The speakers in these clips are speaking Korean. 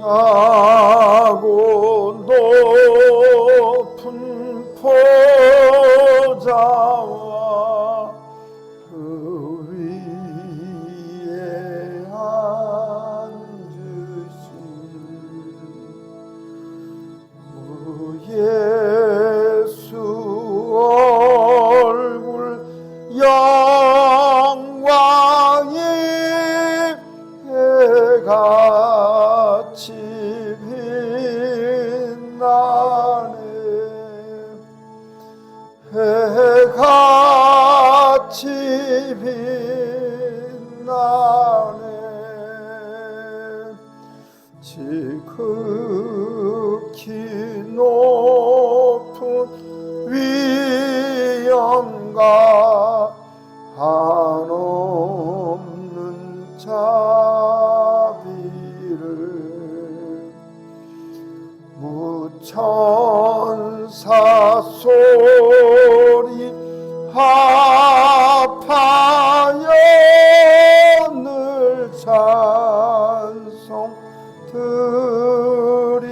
하고 높은 보좌와 그 위에 앉으신 예수 얼굴 영광이 해같이 빛나네. 해같이 빛나네. 지극히 높은 위엄과 한없는 자비를 무천사 소리 합하여 늘 찬송 드리네.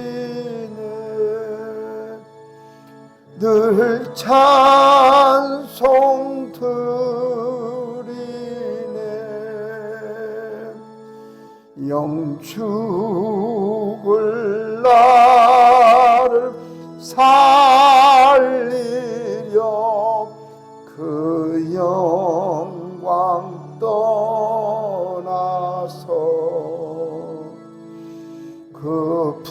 늘 찬송 드리네. 영축을 나를 살리려 그 영광 떠나서 그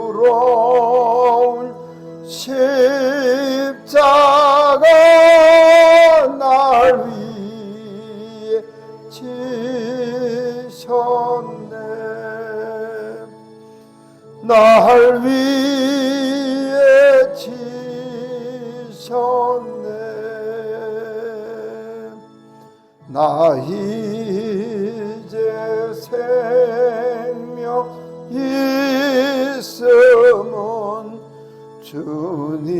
부끄러운 십자가 날 위해 지셨네. 날 위해 지셨네. 나 이제 생명 있음은 주님의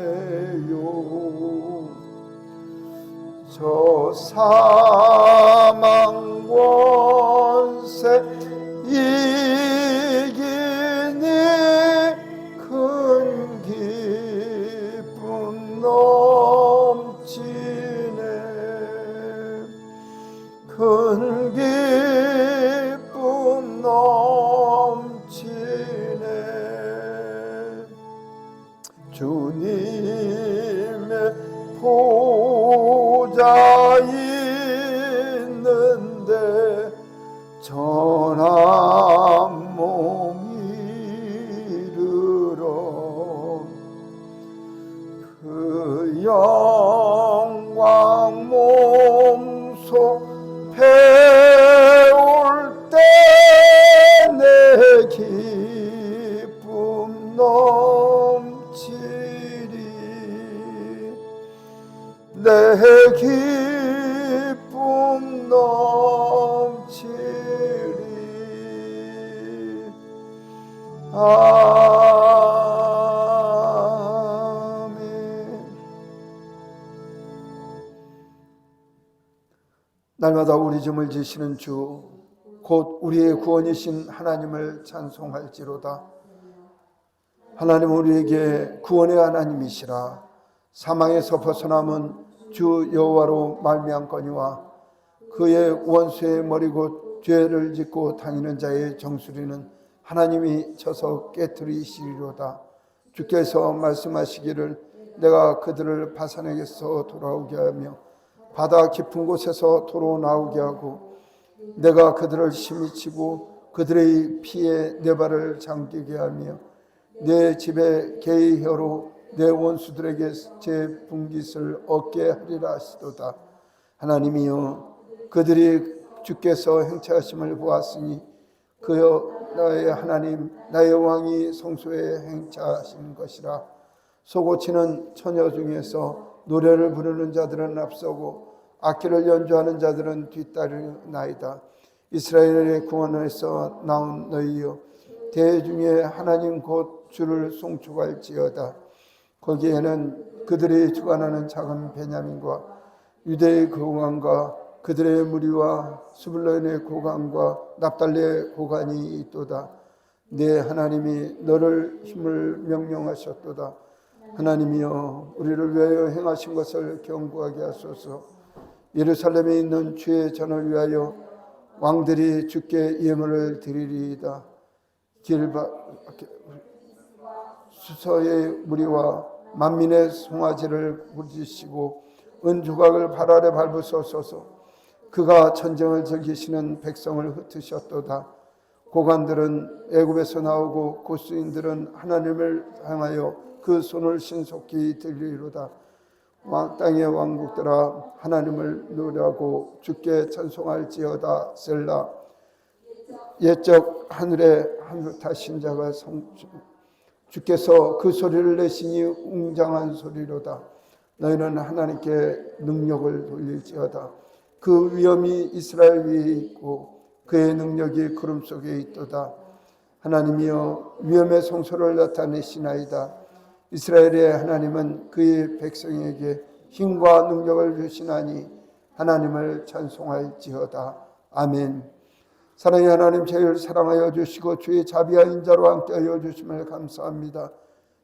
은혜요. 저 사망 권세 이기니 큰 기쁨 넘치네. 큰 기쁨 넘치네. 주님의 보좌 있는데 전한 몸 이르러 그 영광 몸소 배울 때 내 기쁨 넘치리. 내 기쁨 넘치리. 아멘. 날마다 우리 짐을 지시는 주 곧 우리의 구원이신 하나님을 찬송할지로다. 하나님 우리에게 구원의 하나님이시라. 사망에서 벗어남은 주 여호와로 말미암거니와 그의 원수의 머리 곧 죄를 짓고 다니는 자의 정수리는 하나님이 쳐서 깨뜨리시리로다. 주께서 말씀하시기를 내가 그들을 바산에게서 돌아오게 하며 바다 깊은 곳에서 도로 나오게 하고 내가 그들을 심히 치고 그들의 피에 내 발을 잠기게 하며 내 집에 개의 혀로 내 원수들에게 제 분깃을 얻게 하리라 하시도다. 하나님이여 그들이 주께서 행차하심을 보았으니 그여 나의 하나님 나의 왕이 성소에 행차하신 것이라. 소고치는 처녀 중에서 노래를 부르는 자들은 앞서고 악기를 연주하는 자들은 뒤따르나이다. 이스라엘의 구원에서 나온 너희여 대중의 하나님 곧 주를 송축할지어다. 거기에는 그들이 주관하는 작은 베냐민과 유대의 그 왕과 그들의 무리와 스불론의 고관과 납달리의 고관이 있도다. 내 하나님이 너를 힘을 명령하셨도다. 하나님이여 우리를 위하여 행하신 것을 경고하게 하소서. 예루살렘에 있는 주의 전을 위하여 왕들이 주께 예물을 드리리이다. 수서의 무리와 만민의 송아지를 부르시고 은조각을 발 아래 밟으소서. 그가 전쟁을 즐기시는 백성을 흩으셨도다. 고관들은 애굽에서 나오고 고수인들은 하나님을 향하여 그 손을 신속히 들리로다. 땅의 왕국들아 하나님을 노래하고 주께 찬송할지어다. 셀라. 옛적 하늘에 하신 자가 주께서 그 소리를 내시니 웅장한 소리로다. 너희는 하나님께 능력을 돌릴지어다. 그 위엄이 이스라엘 위에 있고 그의 능력이 구름 속에 있도다. 하나님이여 위엄의 성소를 나타내시나이다. 이스라엘의 하나님은 그의 백성에게 힘과 능력을 주시나니 하나님을 찬송할지어다. 아멘. 사랑의 하나님, 저희를 사랑하여 주시고 주의 자비와 인자로 함께하여 주심을 감사합니다.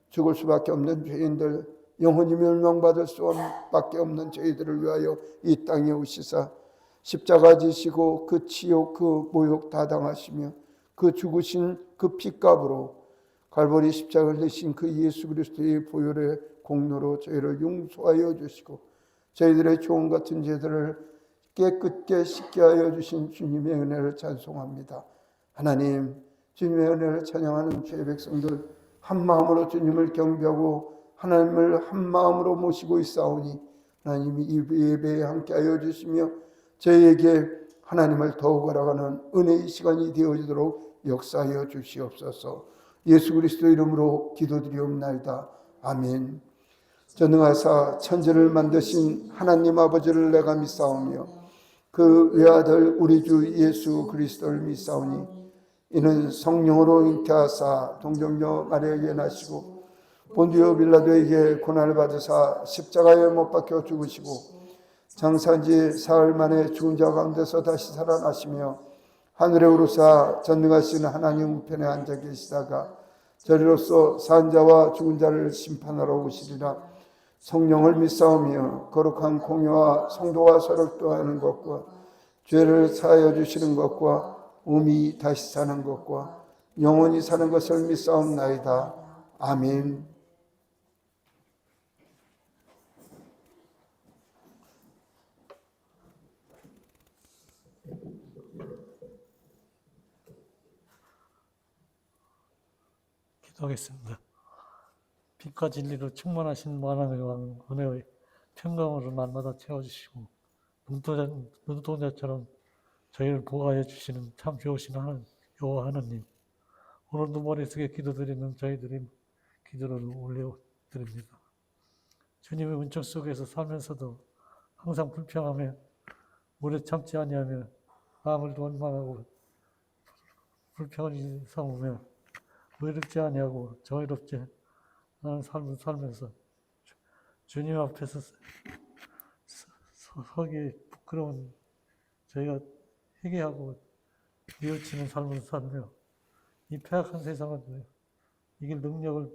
죽을 수밖에 없는 죄인들, 영원히 멸망받을 수밖에 없는 저희들을 위하여 이 땅에 오시사 십자가 지시고 그 치욕 그 모욕 다 당하시며 그 죽으신 그 핏값으로 갈보리 십자가를 내신 그 예수 그리스도의 보혈의 공로로 저희를 용서하여 주시고 저희들의 조언 같은 죄들을 깨끗게 씻게 하여 주신 주님의 은혜를 찬송합니다. 하나님, 주님의 은혜를 찬양하는 주의 백성들 한 마음으로 주님을 경배하고 하나님을 한 마음으로 모시고 있사오니 하나님이 이 예배에 함께하여 주시며 저희에게 하나님을 더욱 알아가는 은혜의 시간이 되어지도록 역사하여 주시옵소서. 예수 그리스도 이름으로 기도드리옵나이다. 아멘. 전능하사 천지를 만드신 하나님 아버지를 내가 믿사오며 그 외아들 우리 주 예수 그리스도를 믿사오니 이는 성령으로 잉태하사 동정녀 마리아에게 나시고 본디오 빌라도에게 고난을 받으사 십자가에 못 박혀 죽으시고 장사한 지 사흘 만에 죽은 자 가운데서 다시 살아나시며 하늘에 오르사 전능하신 하나님 우편에 앉아 계시다가 저리로서 산 자와 죽은 자를 심판하러 오시리라. 성령을 믿사오며 거룩한 공회와 성도와 서로 교하는 것과 죄를 사하여 주시는 것과 몸이 다시 사는 것과 영원히 사는 것을 믿사옵나이다. 아멘. 기도하겠습니다. 빛과 진리로 충만하신 만왕의 왕 은혜의 평강으로 날마다 채워주시고 눈동자처럼 저희를 보호하여 주시는 참 좋으신 여호와 하나님, 오늘도 머릿속에 기도드리는 저희들이 기도를 올려드립니다. 주님의 은총 속에서 살면서도 항상 불평하며 오래 참지 아니하며 마음을 원망하고 불평을 삼으며 의롭지 아니하고 정의롭지 않은 삶을 살면서 주님 앞에서 서기 부끄러운 저희가 회개하고 뉘우치는 삶을 살며 이 폐악한 세상을 이길 능력을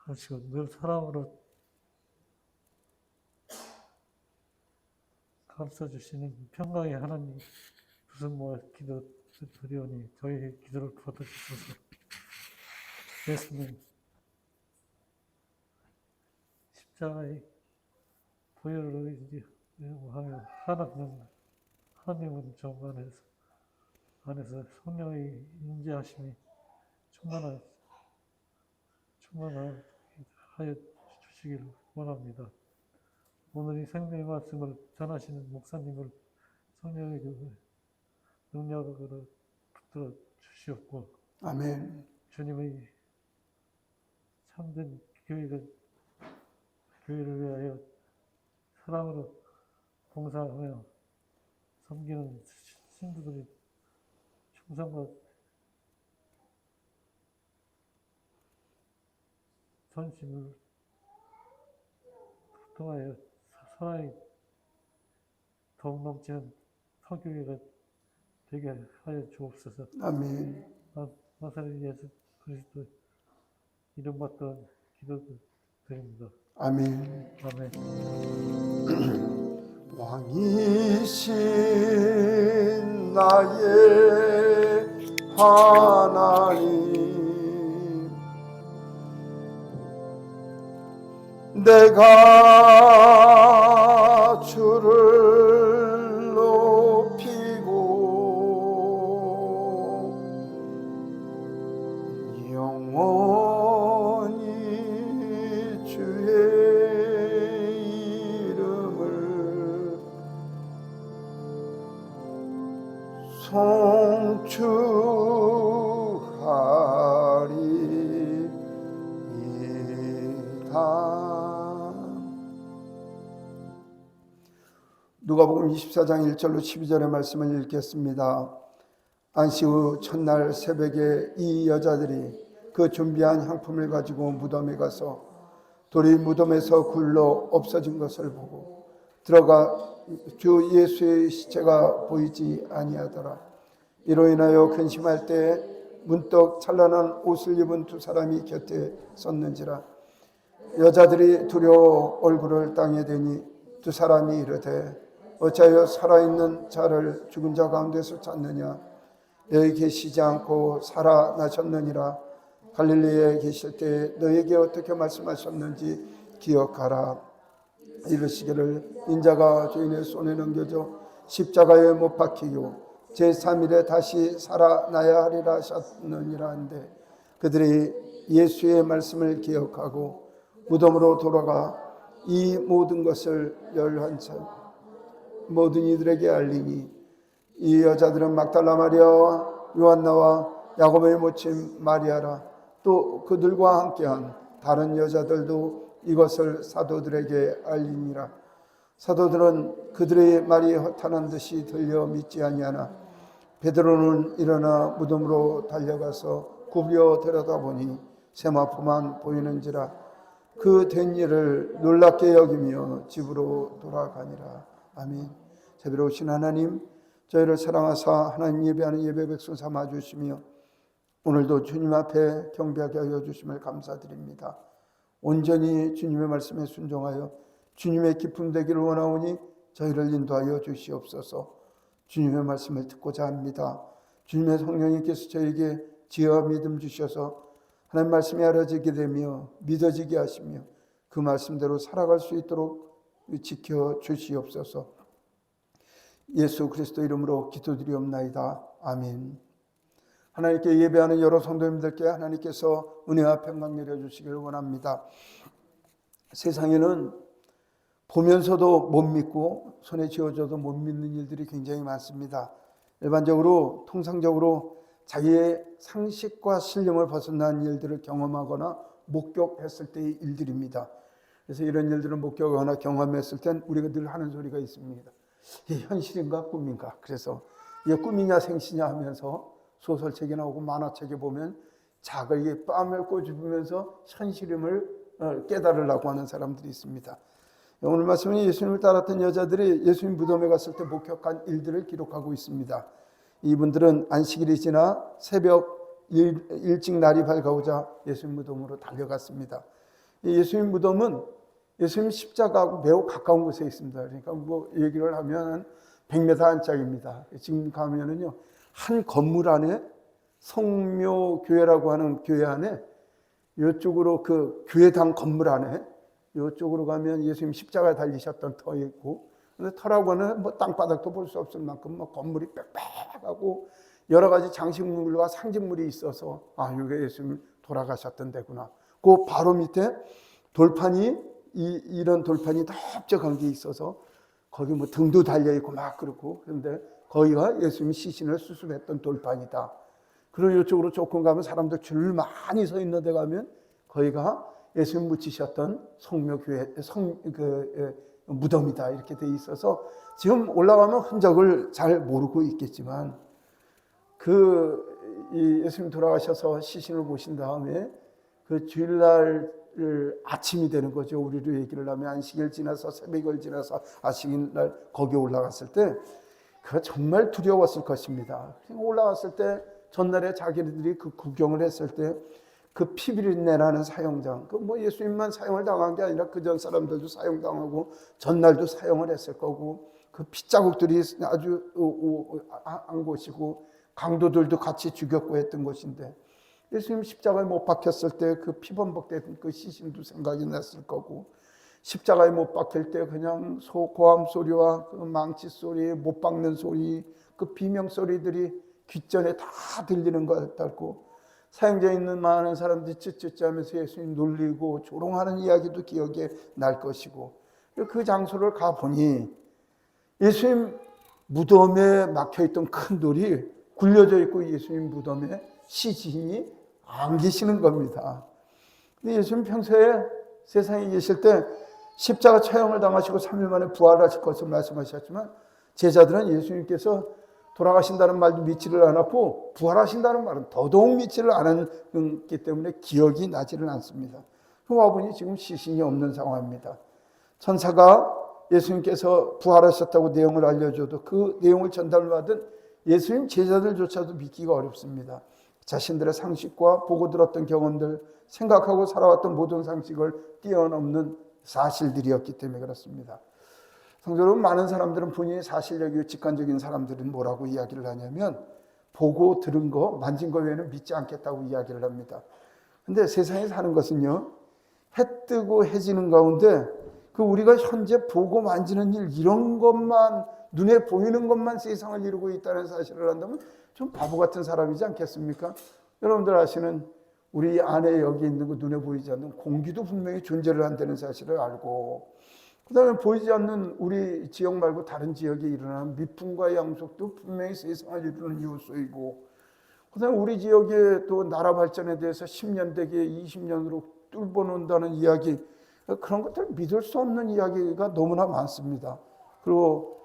허락하시고 늘 사랑으로 감싸주시는 평강의 하나님 무슨 기도 드리오니 저희의 기도를 받아주셔서 예수님 십자가의 보혈을 의지하며 하나님은 정 안에서 성령의 임재하심이 충만하여 주시기를 원합니다. 오늘 이 생명의 말씀을 전하시는 목사님을 성령의 능력으로 붙들어 주시옵고 아멘. 주님의 참된 교회를 위하여 사랑으로 봉사하며 섬기는 신부들이 충성과 전심을 통하여 사랑의 더욱 넘치는 성교회가 되게 하여 주옵소서. 아멘. 나사렛 예수 그리스도 이름 받던 기도드립니다. 아멘. 아멘. 왕이신 나의 하나님, 내가 주를 높이고 영원히 주의 이름을 송축하리이다. 누가복음 24장 1절로 12절의 말씀을 읽겠습니다. 안식 후 첫날 새벽에 이 여자들이 그 준비한 향품을 가지고 무덤에 가서 돌이 무덤에서 굴러 없어진 것을 보고 들어가 주 예수의 시체가 보이지 아니하더라. 이로 인하여 근심할 때 문득 찬란한 옷을 입은 두 사람이 곁에 섰는지라. 여자들이 두려워 얼굴을 땅에 대니 두 사람이 이르되 어찌하여 살아있는 자를 죽은 자 가운데서 찾느냐. 여기 계시지 않고 살아나셨느니라. 갈릴리에 계실 때 너에게 어떻게 말씀하셨는지 기억하라. 이르시기를 인자가 주인의 손에 넘겨져 십자가에 못 박히고 제3일에 다시 살아나야 하리라 하셨느니라 한데 그들이 예수의 말씀을 기억하고 무덤으로 돌아가 이 모든 것을 열한 모든 이들에게 알리니 이 여자들은 막달라 마리아와 요한나와 야고보의 모친 마리아라. 또 그들과 함께한 다른 여자들도 이것을 사도들에게 알리니라. 사도들은 그들의 말이 허탄한 듯이 들려 믿지 아니하나 베드로는 일어나 무덤으로 달려가서 굽려 들여다보니 세마포만 보이는지라. 그 된 일을 놀랍게 여기며 집으로 돌아가니라. 아멘. 자비로우신 하나님, 저희를 사랑하사 하나님 예배하는 예배 백성 삼아 주시며 오늘도 주님 앞에 경배하게 하여 주심을 감사드립니다. 온전히 주님의 말씀에 순종하여 주님의 기쁨 되기를 원하오니 저희를 인도하여 주시옵소서. 주님의 말씀을 듣고자 합니다. 주님의 성령님께서 저에게 지혜와 믿음 주셔서 하나님 말씀이 알아지게 되며 믿어지게 하시며 그 말씀대로 살아갈 수 있도록 지켜 주시옵소서. 예수 그리스도 이름으로 기도드리옵나이다. 아멘. 하나님께 예배하는 여러 성도님들께 하나님께서 은혜와 평강 내려주시기를 원합니다. 세상에는 보면서도 못 믿고 손에 쥐어줘도 못 믿는 일들이 굉장히 많습니다. 일반적으로 통상적으로 자기의 상식과 신념을 벗어난 일들을 경험하거나 목격했을 때의 일들입니다. 그래서 이런 일들을 목격하거나 경험했을 땐 우리가 늘 하는 소리가 있습니다. 이게 현실인가 꿈인가? 그래서 이게 꿈이냐 생시냐 하면서 소설책에 나오고 만화책에 보면 자기의 뺨을 꼬집으면서 현실임을 깨달으려고 하는 사람들이 있습니다. 오늘 말씀은 예수님을 따랐던 여자들이 예수님 무덤에 갔을 때 목격한 일들을 기록하고 있습니다. 이분들은 안식일이 지나 새벽 일찍 날이 밝아오자 예수님 무덤으로 달려갔습니다. 예수님 무덤은 예수님 십자가하고 매우 가까운 곳에 있습니다. 그러니까 뭐 얘기를 하면 100m 안짝입니다. 지금 가면은요, 한 건물 안에 성묘교회라고 하는 교회 안에 이쪽으로 그 교회당 건물 안에 이쪽으로 가면 예수님 십자가에 달리셨던 터에 있고, 근데 터라고는 뭐 땅바닥도 볼 수 없을 만큼 뭐 건물이 빽빽하고 여러 가지 장식물과 상징물이 있어서 아, 이게 예수님 돌아가셨던 데구나. 그 바로 밑에 돌판이 이런 돌판이 넓적한 게 있어서 거기 뭐 등도 달려 있고 막 그렇고, 그런데 거기가 예수님 시신을 수술했던 돌판이다. 그리고 이쪽으로 조금 가면 사람들 줄 많이 서 있는 데 가면 거기가 예수님 묻히셨던 성묘교회 무덤이다. 이렇게 돼 있어서 지금 올라가면 흔적을 잘 모르고 있겠지만 이 예수님 돌아가셔서 시신을 보신 다음에 그 주일날 아침이 되는 거죠. 우리로 얘기를 하면 안식일 지나서 새벽을 지나서 안식일 날 거기 올라갔을 때 그가 정말 두려웠을 것입니다. 올라갔을 때 전날에 자기들이 그 구경을 했을 때 그 피비린내라는 사형장, 그 뭐 예수님만 사형을 당한 게 아니라 그 전 사람들도 사형당하고 전날도 사형을 했을 거고 그 핏자국들이 아주 한 곳이고 강도들도 같이 죽였고 했던 곳인데 예수님 십자가에 못 박혔을 때 그 피범벅된 그 시신도 생각이 났을 거고 십자가에 못 박힐 때 그냥 고함 소리와 그 망치 소리, 못 박는 소리, 그 비명 소리들이 귓전에 다 들리는 것 같고 사형자에 있는 많은 사람들이 쯧쯧 하면서 예수님 놀리고 조롱하는 이야기도 기억에 날 것이고 그 장소를 가보니 예수님 무덤에 막혀있던 큰 돌이 굴려져 있고 예수님 무덤에 시신이 안 계시는 겁니다. 근데 예수님 평소에 세상에 계실 때 십자가 처형을 당하시고 3일 만에 부활하실 것을 말씀하셨지만 제자들은 예수님께서 돌아가신다는 말도 믿지를 않았고 부활하신다는 말은 더더욱 믿지를 않았기 때문에 기억이 나지를 않습니다. 그 와보니 지금 시신이 없는 상황입니다. 천사가 예수님께서 부활하셨다고 내용을 알려줘도 그 내용을 전달받은 예수님 제자들조차도 믿기가 어렵습니다. 자신들의 상식과 보고 들었던 경험들, 생각하고 살아왔던 모든 상식을 뛰어넘는 사실들이었기 때문에 그렇습니다. 성도 여러분, 많은 사람들은 본인이 사실적이고 직관적인 사람들은 뭐라고 이야기를 하냐면 보고 들은 거, 만진 거 외에는 믿지 않겠다고 이야기를 합니다. 근데 세상에 사는 것은요, 해 뜨고 해지는 가운데 그 우리가 현재 보고 만지는 일, 이런 것만, 눈에 보이는 것만 세상을 이루고 있다는 사실을 한다면 좀 바보 같은 사람이지 않겠습니까? 여러분들 아시는 우리 안에 여기 있는 거 눈에 보이지 않는 공기도 분명히 존재를 한다는 사실을 알고, 그 다음에 보이지 않는 우리 지역 말고 다른 지역에 일어나는 미풍과 양속도 분명히 세상을 이루는 요소이고, 그 다음에 우리 지역의 또 나라 발전에 대해서 10년 되게 20년으로 뚫어놓는다는 이야기, 그런 것들 믿을 수 없는 이야기가 너무나 많습니다. 그리고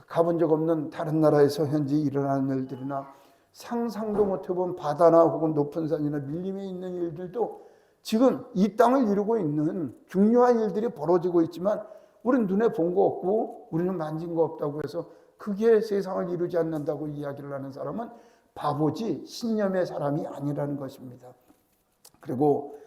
가본 적 없는 다른 나라에서 현재 일어나는 일들이나 상상도 못해본 바다나 혹은 높은 산이나 밀림에 있는 일들도 지금 이 땅을 이루고 있는 중요한 일들이 벌어지고 있지만 우리는 눈에 본 거 없고 우리는 만진 거 없다고 해서 그게 세상을 이루지 않는다고 이야기를 하는 사람은 바보지 신념의 사람이 아니라는 것입니다. 그리고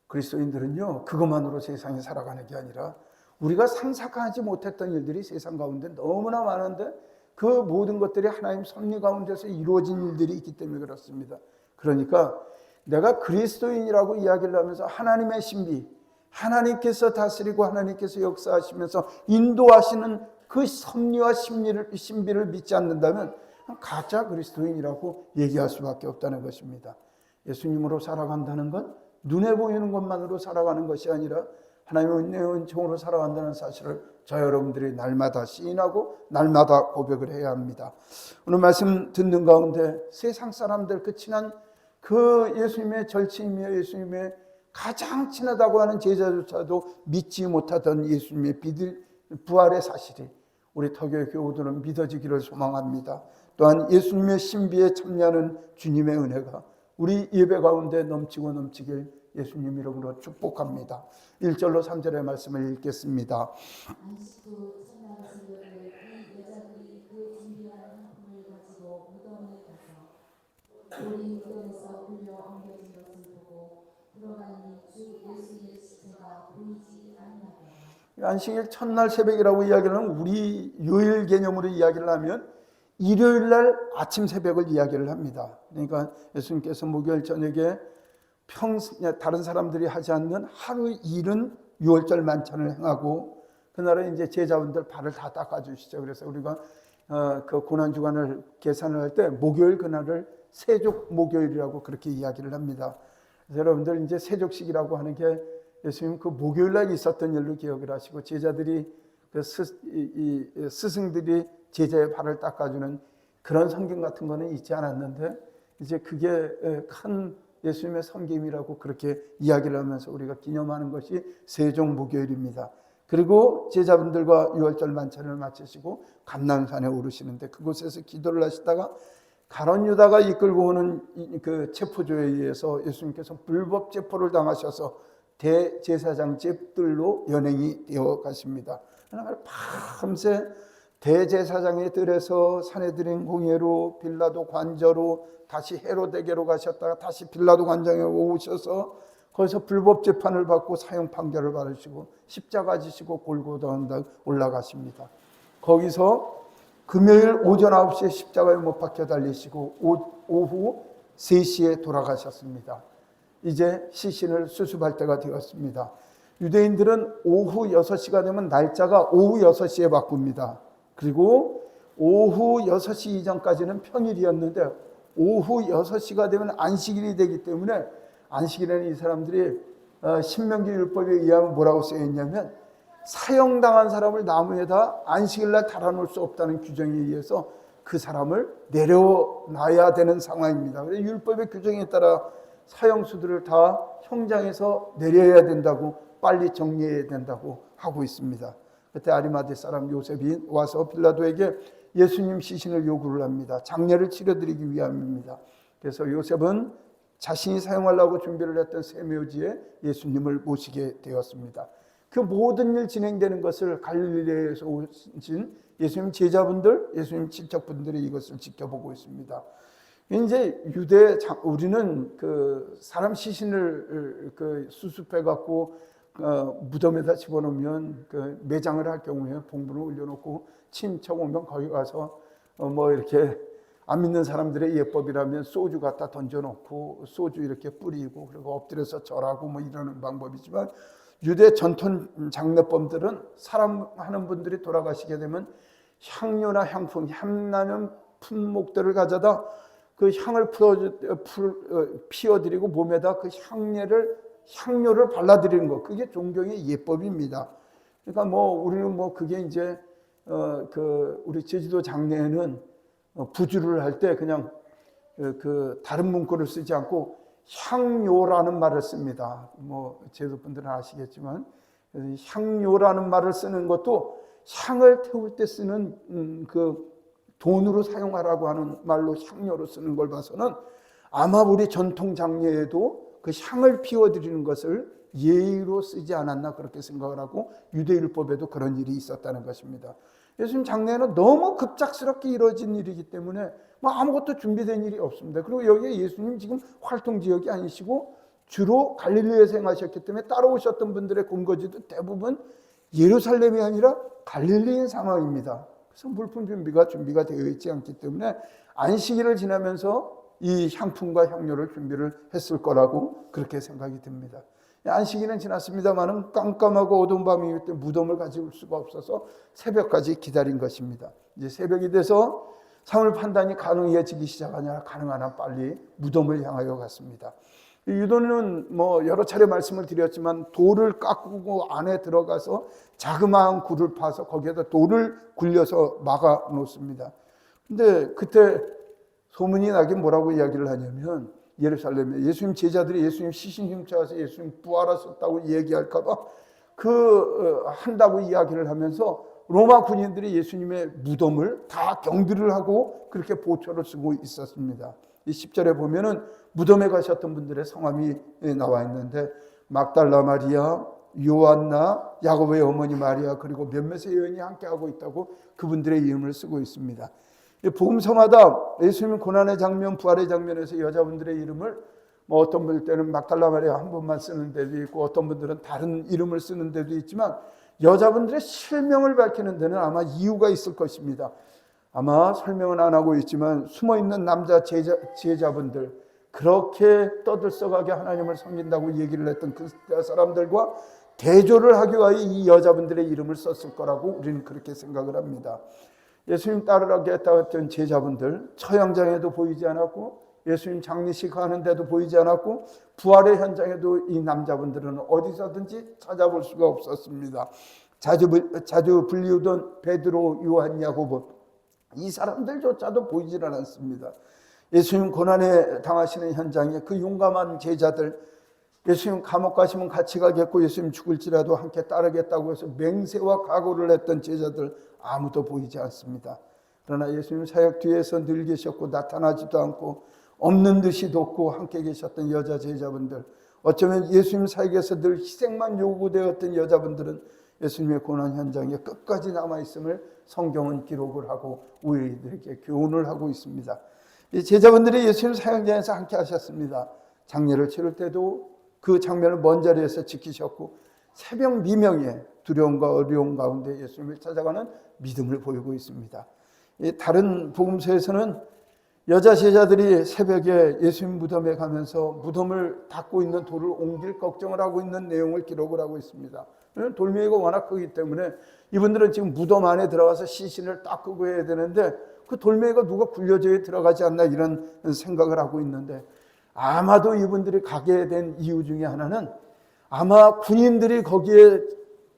그리스도인들은요, 그것만으로 세상에 살아가는 게 아니라 우리가 상상하지 못했던 일들이 세상 가운데 너무나 많은데 그 모든 것들이 하나님 섭리 가운데서 이루어진 일들이 있기 때문에 그렇습니다. 그러니까 내가 그리스도인이라고 이야기를 하면서 하나님의 신비, 하나님께서 다스리고 하나님께서 역사하시면서 인도하시는 그 섭리와 신비를 믿지 않는다면 가짜 그리스도인이라고 얘기할 수밖에 없다는 것입니다. 예수님으로 살아간다는 건 눈에 보이는 것만으로 살아가는 것이 아니라 하나님의 은혜의 은총으로 살아간다는 사실을 저 여러분들이 날마다 시인하고 날마다 고백을 해야 합니다. 오늘 말씀 듣는 가운데 세상 사람들 그 친한 그 예수님의 절친이며 예수님의 가장 친하다고 하는 제자조차도 믿지 못하던 예수님의 부활의 사실이 우리 터교의 교우들은 믿어지기를 소망합니다. 또한 예수님의 신비에 참여하는 주님의 은혜가 우리 예배 가운데 넘치고 넘치길 예수님 이름으로 축복합니다. 1절로 3절의 말씀을 읽겠습니다. 안식구 첫날 새벽에 이 여자들이 그 준비한 상품을 가지고 무덤에 가서 돌이 무덤에서 굴려 엉겨진 것을 보고 들어가니 주 예수의 시체가 보이지 않나더라. 안식일 첫날 새벽이라고 이야기를 하면 우리 요일 개념으로 이야기를 하면 일요일 날 아침 새벽을 이야기를 합니다. 그러니까 예수님께서 목요일 저녁에 다른 사람들이 하지 않는 하루 일은 유월절 만찬을 행하고 그날은 이제 제자분들 발을 다 닦아주시죠. 그래서 우리가 그 고난주간을 계산을 할 때 목요일 그날을 세족 목요일이라고 그렇게 이야기를 합니다. 그래서 여러분들 이제 세족식이라고 하는 게 예수님 그 목요일 날 있었던 일로 기억을 하시고 제자들이 그 스승들이 제자의 발을 닦아주는 그런 성경 같은 거는 있지 않았는데 이제 그게 큰 예수님의 섬김이라고 그렇게 이야기를 하면서 우리가 기념하는 것이 세족 목요일입니다. 그리고 제자분들과 유월절 만찬을 마치시고 감람산에 오르시는데 그곳에서 기도를 하시다가 가룟 유다가 이끌고 오는 그 체포조에 의해서 예수님께서 불법 체포를 당하셔서 대제사장 집들로 연행이 되어 갔습니다. 밤새 대제사장의 뜰에서 사내들인 공예로 빌라도 관저로 다시 헤로데게로 가셨다가 다시 빌라도 관장에 오셔서 거기서 불법 재판을 받고 사형 판결을 받으시고 십자가 지시고 골고다 언덕 올라가십니다. 거기서 금요일 오전 9시에 십자가에 못 박혀 달리시고 오후 3시에 돌아가셨습니다. 이제 시신을 수습할 때가 되었습니다. 유대인들은 오후 6시가 되면 날짜가 오후 6시에 바꿉니다. 그리고 오후 6시 이전까지는 평일이었는데 오후 6시가 되면 안식일이 되기 때문에 안식일에는 이 사람들이 신명기 율법에 의하면 뭐라고 쓰여있냐면 사형당한 사람을 나무에다 안식일날 달아놓을 수 없다는 규정에 의해서 그 사람을 내려놔야 되는 상황입니다. 그래서 율법의 규정에 따라 사형수들을 다 형장에서 내려야 된다고 빨리 정리해야 된다고 하고 있습니다. 그때 아리마대 사람 요셉이 와서 빌라도에게 예수님 시신을 요구를 합니다. 장례를 치러드리기 위함입니다. 그래서 요셉은 자신이 사용하려고 준비를 했던 세묘지에 예수님을 모시게 되었습니다. 그 모든 일 진행되는 것을 갈릴리에서 오신 예수님 제자분들, 예수님 친척분들이 이것을 지켜보고 있습니다. 이제 우리는 그 사람 시신을 수습해 갖고 무덤에다 집어넣으면 그 매장을 할 경우에 봉분을 올려놓고 친척 오면 거기 가서 뭐 이렇게 안 믿는 사람들의 예법이라면 소주 갖다 던져놓고 소주 이렇게 뿌리고 그리고 엎드려서 절하고 뭐 이러는 방법이지만 유대 전통 장례법들은 사람 하는 분들이 돌아가시게 되면 향료나 향품, 향나는 품목들을 가져다 그 향을 피워드리고 몸에다 그 향료를 발라드리는 것, 그게 종교의 예법입니다. 그러니까 우리는 그게 이제 우리 제주도 장례에는 부주를 할 때 그냥 다른 문구를 쓰지 않고 향료라는 말을 씁니다. 제주 분들은 아시겠지만 향료라는 말을 쓰는 것도 향을 태울 때 쓰는 그 돈으로 사용하라고 하는 말로 향료로 쓰는 걸 봐서는 아마 우리 전통 장례에도 그 향을 피워드리는 것을 예의로 쓰지 않았나 그렇게 생각을 하고 유대율법에도 그런 일이 있었다는 것입니다. 예수님 장례는 너무 급작스럽게 이루어진 일이기 때문에 아무것도 준비된 일이 없습니다. 그리고 여기에 예수님 지금 활동 지역이 아니시고 주로 갈릴리에서 행하셨기 때문에 따라오셨던 분들의 근거지도 대부분 예루살렘이 아니라 갈릴리인 상황입니다. 그래서 물품 준비가 되어 있지 않기 때문에 안식일을 지나면서 이 향품과 향료를 준비를 했을 거라고 그렇게 생각이 듭니다. 안식일은 지났습니다만은 깜깜하고 어두운 밤이기 때문에 무덤을 가지고 올 수가 없어서 새벽까지 기다린 것입니다. 이제 새벽이 돼서 사물 판단이 가능해지기 시작하냐, 가능하나 빨리 무덤을 향하여 갔습니다. 유도는 여러 차례 말씀을 드렸지만 돌을 깎고 안에 들어가서 자그마한 굴을 파서 거기에다 돌을 굴려서 막아 놓습니다. 근데 그때 소문이 나긴 뭐라고 이야기를 하냐면 예루살렘에 예수님 제자들이 예수님 시신 흉터와서 예수님 부활하셨다고 얘기할까봐 한다고 이야기를 하면서 로마 군인들이 예수님의 무덤을 다 경비를 하고 그렇게 보초를 쓰고 있었습니다. 이 10절에 보면은 무덤에 가셨던 분들의 성함이 나와 있는데 막달라 마리아, 요한나, 야고보의 어머니 마리아 그리고 몇몇의 여인이 함께하고 있다고 그분들의 이름을 쓰고 있습니다. 복음서마다 예수님 고난의 장면, 부활의 장면에서 여자분들의 이름을 어떤 분들 때는 막달라 마리아 한 분만 쓰는 데도 있고 어떤 분들은 다른 이름을 쓰는 데도 있지만 여자분들의 실명을 밝히는 데는 아마 이유가 있을 것입니다. 아마 설명은 안 하고 있지만 숨어있는 남자 제자분들 그렇게 떠들썩하게 하나님을 섬긴다고 얘기를 했던 그 사람들과 대조를 하기 위하여 이 여자분들의 이름을 썼을 거라고 우리는 그렇게 생각을 합니다. 예수님 따르겠다고 했던 제자분들 처형장에도 보이지 않았고 예수님 장례식 하는데도 보이지 않았고 부활의 현장에도 이 남자분들은 어디서든지 찾아볼 수가 없었습니다. 자주 불리우던 베드로, 요한, 야고보 이 사람들조차도 보이질 않았습니다. 예수님 고난에 당하시는 현장에 그 용감한 제자들 예수님 감옥 가시면 같이 가겠고 예수님 죽을지라도 함께 따르겠다고 해서 맹세와 각오를 했던 제자들 아무도 보이지 않습니다. 그러나 예수님 사역 뒤에서 늘 계셨고 나타나지도 않고 없는 듯이 돕고 함께 계셨던 여자 제자분들 어쩌면 예수님 사역에서 늘 희생만 요구되었던 여자분들은 예수님의 고난 현장에 끝까지 남아있음을 성경은 기록을 하고 우리들에게 교훈을 하고 있습니다. 이 제자분들이 예수님 사역장에서 함께 하셨습니다. 장례를 치를 때도 그 장면을 먼 자리에서 지키셨고 새벽 미명에 두려움과 어려움 가운데 예수님을 찾아가는 믿음을 보이고 있습니다. 다른 복음서에서는 여자 제자들이 새벽에 예수님 무덤에 가면서 무덤을 닫고 있는 돌을 옮길 걱정을 하고 있는 내용을 기록을 하고 있습니다. 돌멩이가 워낙 크기 때문에 이분들은 지금 무덤 안에 들어가서 시신을 닦고 해야 되는데 그 돌멩이가 누가 굴려져야 들어가지 않나 이런 생각을 하고 있는데, 아마도 이분들이 가게 된 이유 중에 하나는 아마 군인들이 거기에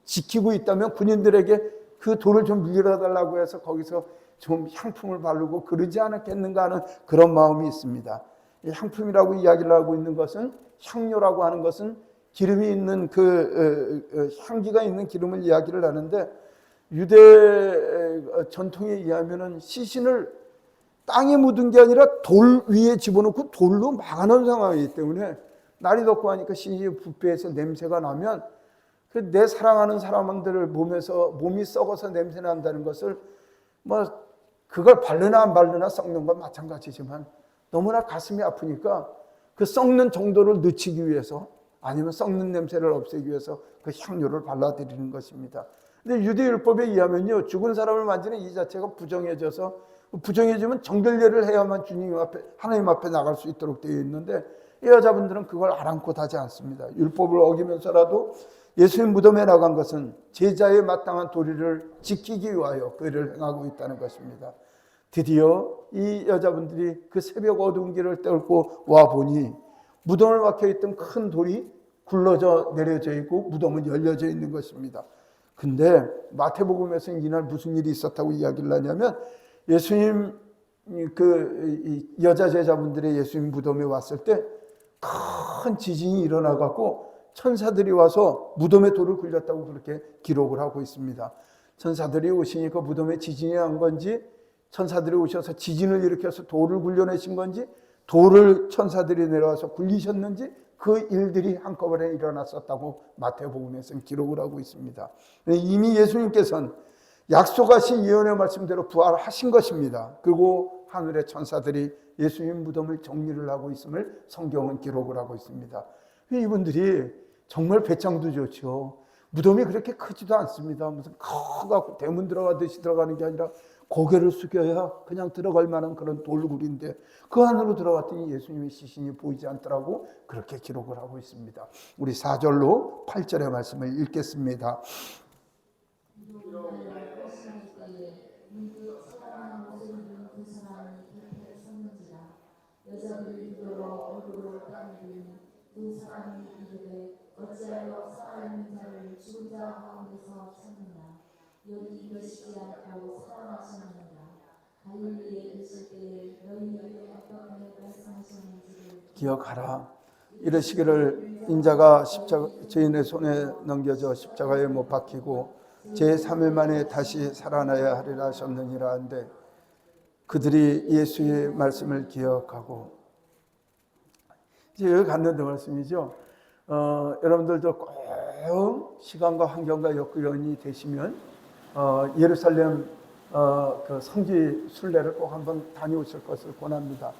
지키고 있다면 군인들에게 그 돌을 좀 밀어달라고 해서 거기서 좀 향품을 바르고 그러지 않았겠는가 하는 그런 마음이 있습니다. 이 향품이라고 이야기를 하고 있는 것은, 향료라고 하는 것은 기름이 있는 향기가 있는 기름을 이야기를 하는데, 유대 전통에 의하면은 시신을 땅에 묻은 게 아니라 돌 위에 집어넣고 돌로 막아놓은 상황이기 때문에 날이 덥고 하니까 시신이 부패해서 냄새가 나면 내 사랑하는 사람들을 몸이 썩어서 냄새 난다는 것을 그걸 바르나 안 바르나 썩는 건 마찬가지지만 너무나 가슴이 아프니까 그 썩는 정도를 늦추기 위해서, 아니면 썩는 냄새를 없애기 위해서 그 향료를 발라드리는 것입니다. 근데 유대율법에 의하면요, 죽은 사람을 만지는 이 자체가 부정해져서, 부정해지면 정결례를 해야만 주님 앞에, 하나님 앞에 나갈 수 있도록 되어 있는데, 이 여자분들은 그걸 아랑곳하지 않습니다. 율법을 어기면서라도 예수님 무덤에 나간 것은 제자의 마땅한 도리를 지키기 위하여 그 일을 행하고 있다는 것입니다. 드디어 이 여자분들이 그 새벽 어두운 길을 뚫고 와 보니 무덤을 막혀있던 큰 돌이 굴러져 내려져 있고 무덤은 열려져 있는 것입니다. 근데 마태복음에서는 이날 무슨 일이 있었다고 이야기를 하냐면, 예수님 이 여자 제자분들의 예수님 무덤에 왔을 때 큰 지진이 일어나갖고 천사들이 와서 무덤에 돌을 굴렸다고 그렇게 기록을 하고 있습니다. 천사들이 오시니까 무덤에 지진이 난 건지, 천사들이 오셔서 지진을 일으켜서 돌을 굴려내신 건지, 돌을 천사들이 내려와서 굴리셨는지, 그 일들이 한꺼번에 일어났었다고 마태복음에서는 기록을 하고 있습니다. 이미 예수님께서는 약속하신 예언의 말씀대로 부활하신 것입니다. 그리고 하늘의 천사들이 예수님 무덤을 정리를 하고 있음을 성경은 기록을 하고 있습니다. 이분들이 정말 배짱도 좋죠. 무덤이 그렇게 크지도 않습니다. 무슨 커갖고 대문 들어가듯이 들어가는 게 아니라 고개를 숙여야 그냥 들어갈 만한 그런 돌굴인데 그 안으로 들어갔더니 예수님의 시신이 보이지 않더라고 그렇게 기록을 하고 있습니다. 우리 4절로 8절의 말씀을 읽겠습니다. 여자들이 이르러 얼굴을 따르니 두 사람이 이르되 어찌하여 살아있는 자를 죽은 자 가운데서 찾느냐. 여기 계시지 않고 살아나셨느니라. 갈릴리에 계실 때에 너희에게 어떤 일을 말씀하셨는지를 기억하라. 이르시기를 인자가 죄인의 손에 넘겨져 십자가에 못 박히고 제3일 만에 다시 살아나야 하리라 하셨느니라 한데, 그들이 예수의 말씀을 기억하고, 이제 여기 갔는데 말씀이죠. 여러분들도 꼭 시간과 환경과 여건이 되시면 예루살렘 그 성지 순례를 꼭 한번 다녀오실 것을 권합니다.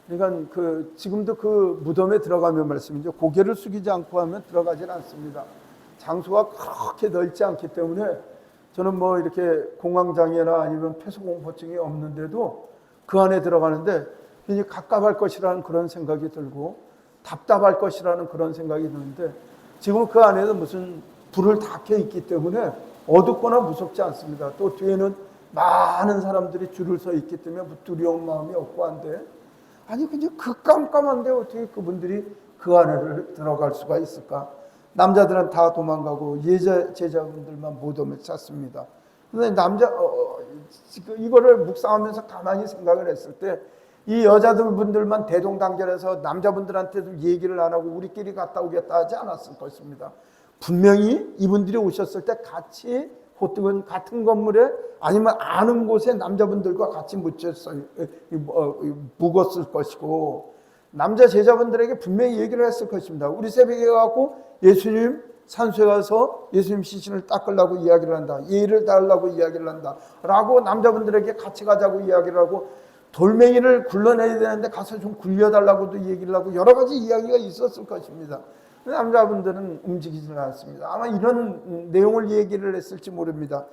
그러니까 지금도 그 무덤에 들어가면 말씀이죠. 고개를 숙이지 않고 하면 들어가질 않습니다. 장소가 그렇게 넓지 않기 때문에 저는 이렇게 공황장애나 아니면 폐소공포증이 없는데도 그 안에 들어가는데 굉장히 갑갑할 것이라는 그런 생각이 들고 답답할 것이라는 그런 생각이 드는데, 지금 그 안에는 무슨 불을 다 켜 있기 때문에 어둡거나 무섭지 않습니다. 또 뒤에는 많은 사람들이 줄을 서 있기 때문에 두려운 마음이 없고 한데, 아니 그냥 그 깜깜한데 어떻게 그분들이 그 안에 들어갈 수가 있을까? 남자들은 다 도망가고 제자분들만 무덤을 찾습니다. 그런데 이거를 묵상하면서 가만히 생각을 했을 때 이 여자분들만 대동단결해서 남자분들한테도 얘기를 안 하고 우리끼리 갔다 오겠다 하지 않았을 것입니다. 분명히 이분들이 오셨을 때 같이 호떡은 같은 건물에 아니면 아는 곳에 남자분들과 같이 묵었을 것이고, 남자 제자분들에게 분명히 얘기를 했을 것입니다. 우리 새벽에 가고 예수님 산소에 가서 예수님 시신을 닦으려고 이야기를 한다. 예의를 달라고 이야기를 한다. 라고 남자분들에게 같이 가자고 이야기를 하고 돌멩이를 굴러내야 되는데 가서 좀 굴려달라고도 얘기를 하고 여러 가지 이야기가 있었을 것입니다. 남자분들은 움직이지 않았습니다. 아마 이런 내용을 얘기를 했을지 모릅니다.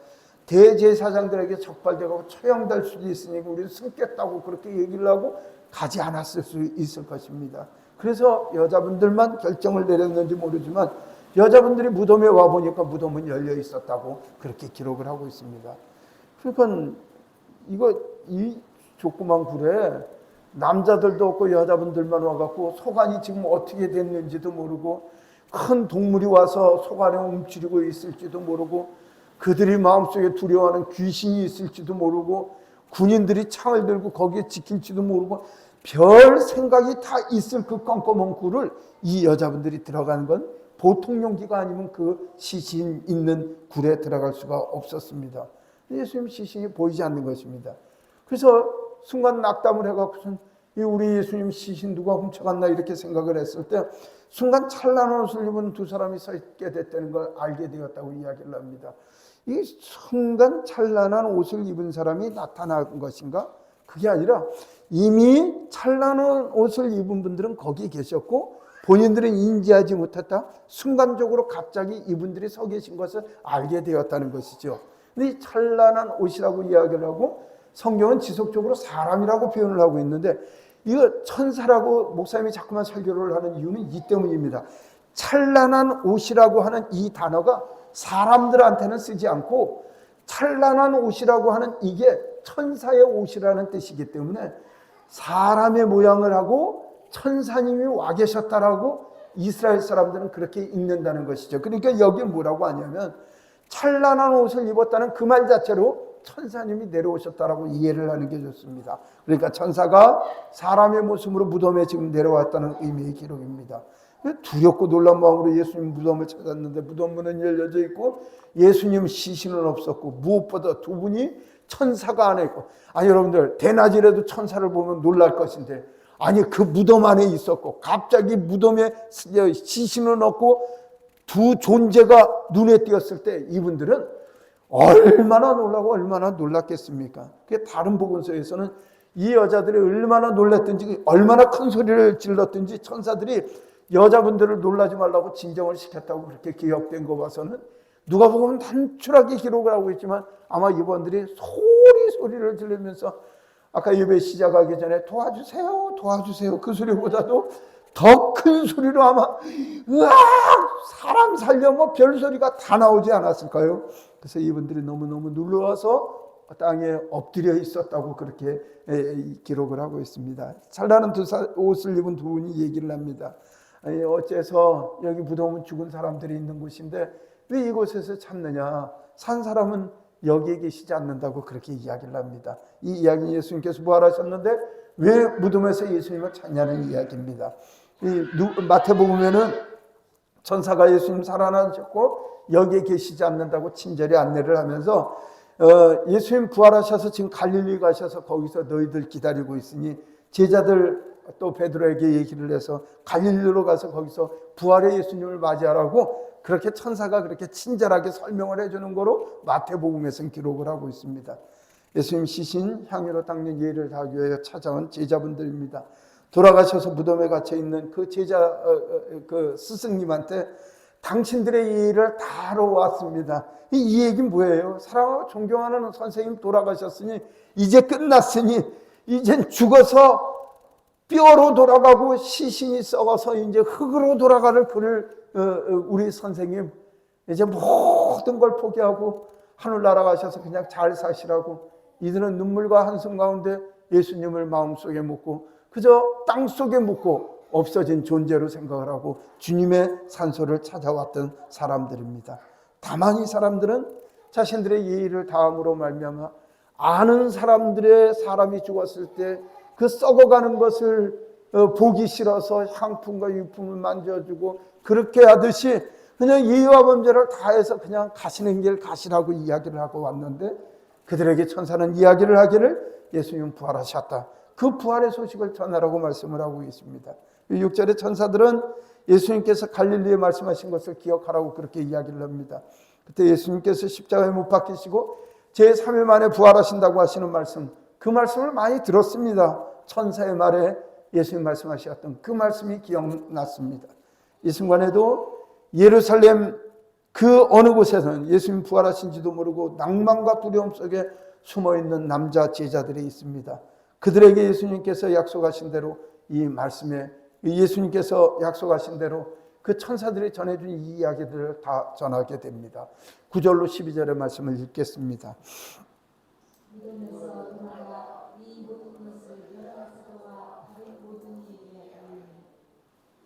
대제사장들에게 적발되고 처형될 수도 있으니까 우리는 숨겠다고 그렇게 얘기를 하고 가지 않았을 수 있을 것입니다. 그래서 여자분들만 결정을 내렸는지 모르지만 여자분들이 무덤에 와보니까 무덤은 열려 있었다고 그렇게 기록을 하고 있습니다. 그러니까 이 조그만 굴에 남자들도 없고 여자분들만 와갖고 소관이 지금 어떻게 됐는지도 모르고 큰 동물이 와서 소관에 움츠리고 있을지도 모르고 그들이 마음속에 두려워하는 귀신이 있을지도 모르고 군인들이 창을 들고 거기에 지킬지도 모르고 별 생각이 다 있을 그 껌껌한 굴을 이 여자분들이 들어가는 건 보통 용기가 아니면 그 시신 있는 굴에 들어갈 수가 없었습니다. 예수님 시신이 보이지 않는 것입니다. 그래서 순간 낙담을 해갖고선 우리 예수님 시신 누가 훔쳐갔나 이렇게 생각을 했을 때 순간 찬란한 옷을 입은 두 사람이 서 있게 됐다는 걸 알게 되었다고 이야기를 합니다. 이 순간 찬란한 옷을 입은 사람이 나타난 것인가? 그게 아니라 이미 찬란한 옷을 입은 분들은 거기 계셨고 본인들은 인지하지 못했다. 순간적으로 갑자기 이분들이 서 계신 것을 알게 되었다는 것이죠. 근데 이 찬란한 옷이라고 이야기를 하고 성경은 지속적으로 사람이라고 표현을 하고 있는데 이거 천사라고 목사님이 자꾸만 설교를 하는 이유는 이 때문입니다. 찬란한 옷이라고 하는 이 단어가 사람들한테는 쓰지 않고 찬란한 옷이라고 하는 이게 천사의 옷이라는 뜻이기 때문에 사람의 모양을 하고 천사님이 와 계셨다라고 이스라엘 사람들은 그렇게 읽는다는 것이죠. 그러니까 여기에 뭐라고 하냐면 찬란한 옷을 입었다는 그 말 자체로 천사님이 내려오셨다라고 이해를 하는 게 좋습니다. 그러니까 천사가 사람의 모습으로 무덤에 지금 내려왔다는 의미의 기록입니다. 두렵고 놀란 마음으로 예수님 무덤을 찾았는데 무덤 문은 열려져 있고 예수님 시신은 없었고 무엇보다 두 분이 천사가 안에 있고 아니 여러분들 대낮이라도 천사를 보면 놀랄 것인데 아니 그 무덤 안에 있었고 갑자기 무덤에 시신은 없고 두 존재가 눈에 띄었을 때 이분들은 얼마나 놀라고 얼마나 놀랐겠습니까? 그게 다른 복음서에서는 이 여자들이 얼마나 놀랐든지 얼마나 큰 소리를 질렀든지 천사들이 여자분들을 놀라지 말라고 진정을 시켰다고 그렇게 기억된 거 봐서는 누가복음은 단출하게 기록을 하고 있지만 아마 이분들이 소리를 지르면서 아까 예배 시작하기 전에 도와주세요 도와주세요 그 소리보다도 더 큰 소리로 아마 으악 사람 살려 뭐 별소리가 다 나오지 않았을까요? 그래서 이분들이 너무너무 놀라워서 땅에 엎드려 있었다고 그렇게 기록을 하고 있습니다. 찬란한 옷을 입은 두 분이 얘기를 합니다. 아니, 어째서 여기 무덤은 죽은 사람들이 있는 곳인데 왜 이곳에서 찾느냐? 산 사람은 여기에 계시지 않는다고 그렇게 이야기를 합니다. 이 이야기는 예수님께서 부활하셨는데 왜 무덤에서 예수님을 찾냐는 이야기입니다. 마태복음에는 천사가 예수님 살아나셨고 여기에 계시지 않는다고 친절히 안내를 하면서 예수님 부활하셔서 지금 갈릴리 가셔서 거기서 너희들 기다리고 있으니 제자들 또 베드로에게 얘기를 해서 갈릴리로 가서 거기서 부활의 예수님을 맞이하라고 그렇게 천사가 그렇게 친절하게 설명을 해주는 거로 마태복음에서는 기록을 하고 있습니다. 예수님 시신 향유로 닦는 예를 다하기 위하여 찾아온 제자분들입니다. 돌아가셔서 무덤에 갇혀 있는 그 제자 그 스승님한테 당신들의 예의를 다 하러 왔습니다. 이 얘기는 뭐예요? 사랑하고 존경하는 선생님 돌아가셨으니 이제 끝났으니 이젠 죽어서 뼈로 돌아가고 시신이 썩어서 이제 흙으로 돌아가는 그를 우리 선생님 이제 모든 걸 포기하고 하늘나라 가셔서 그냥 잘 사시라고 이들은 눈물과 한숨 가운데 예수님을 마음속에 묻고 그저 땅속에 묻고 없어진 존재로 생각을 하고 주님의 산소를 찾아왔던 사람들입니다. 다만 이 사람들은 자신들의 예의를 다함으로 말미암아 아는 사람들의 사람이 죽었을 때 그 썩어가는 것을 보기 싫어서 향품과 유품을 만져주고 그렇게 하듯이 그냥 예의와 범죄를 다해서 그냥 가시는 길 가시라고 이야기를 하고 왔는데 그들에게 천사는 이야기를 하기를 예수님 부활하셨다. 그 부활의 소식을 전하라고 말씀을 하고 계십니다. 6절의 천사들은 예수님께서 갈릴리에 말씀하신 것을 기억하라고 그렇게 이야기를 합니다. 그때 예수님께서 십자가에 못 박히시고 제3일 만에 부활하신다고 하시는 말씀, 그 말씀을 많이 들었습니다. 천사의 말에 예수님 말씀하셨던 그 말씀이 기억났습니다. 이 순간에도 예루살렘 그 어느 곳에서는 예수님 부활하신지도 모르고 낭만과 두려움 속에 숨어있는 남자 제자들이 있습니다. 그들에게 예수님께서 약속하신 대로 이 말씀에 예수님께서 약속하신 대로 그 천사들이 전해준 이 이야기들을 다 전하게 됩니다. 9절로 12절의 말씀을 읽겠습니다. 믿으면서 돌아가 이 모든 것을 여러 사도와 다른 모든 이에게 알리니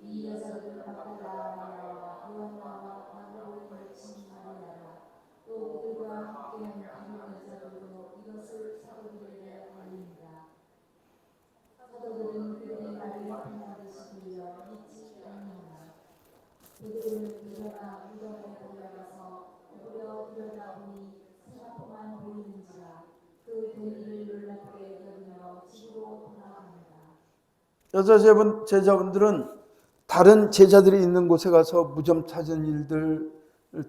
이 여자들 막달라 마리아와 요한나와 마그다라의 친 마리아라 또 그들과 함께한 다른 여자들도 이것을 사도들에게 알립니다. 사도들은 그들의 말을 한마디씩 들려 믿지 않는다. 그들은 일어나 무덤에 들어가서 오려 들여다보니 세마포만 보이는지라 그 되기를 놀랍게 여기며 집으로 돌아갑니다. 여자 제자분들은 다른 제자들이 있는 곳에 가서 무덤 찾은 일들,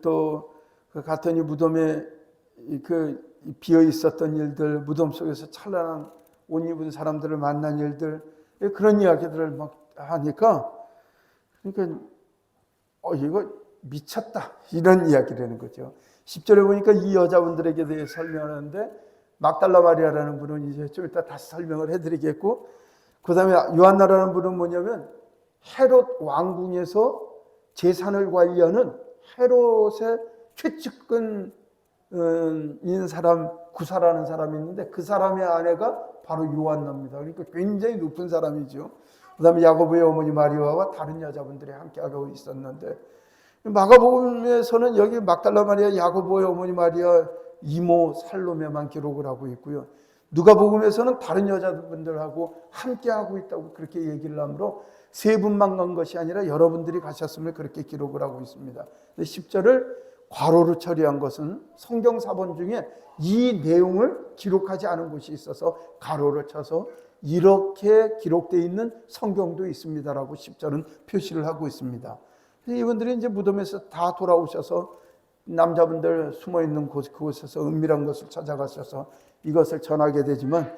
또 그 갔더니 무덤에 그 비어 있었던 일들, 무덤 속에서 찬란한 옷 입은 사람들을 만난 일들, 그런 이야기들을 막 하니까, 그러니까 이거 미쳤다 이런 이야기라는 거죠. 10절에 보니까 이 여자분들에게 대해 설명하는데 막달라 마리아라는 분은 이제 좀 이따 다시 설명을 해드리겠고, 그 다음에 요한나라는 분은 뭐냐면 헤롯 왕궁에서 재산을 관리하는 헤롯의 최측근인 사람 구사라는 사람이 있는데 그 사람의 아내가 바로 요한나입니다. 그러니까 굉장히 높은 사람이죠. 그 다음에 야고보의 어머니 마리아와 다른 여자분들이 함께하고 있었는데, 마가복음에서는 여기 막달라 마리아, 야고보의 어머니 마리아, 이모 살로메만 기록을 하고 있고요. 누가복음에서는 다른 여자분들하고 함께하고 있다고 그렇게 얘기를 하므로 세 분만 간 것이 아니라 여러분들이 가셨음을 그렇게 기록을 하고 있습니다. 10절을 괄호로 처리한 것은 성경 사본 중에 이 내용을 기록하지 않은 곳이 있어서 가로를 쳐서 이렇게 기록되어 있는 성경도 있습니다라고 10절은 표시를 하고 있습니다. 이분들이 이제 무덤에서 다 돌아오셔서 남자분들 숨어있는 그곳에서 은밀한 것을 찾아가셔서 이것을 전하게 되지만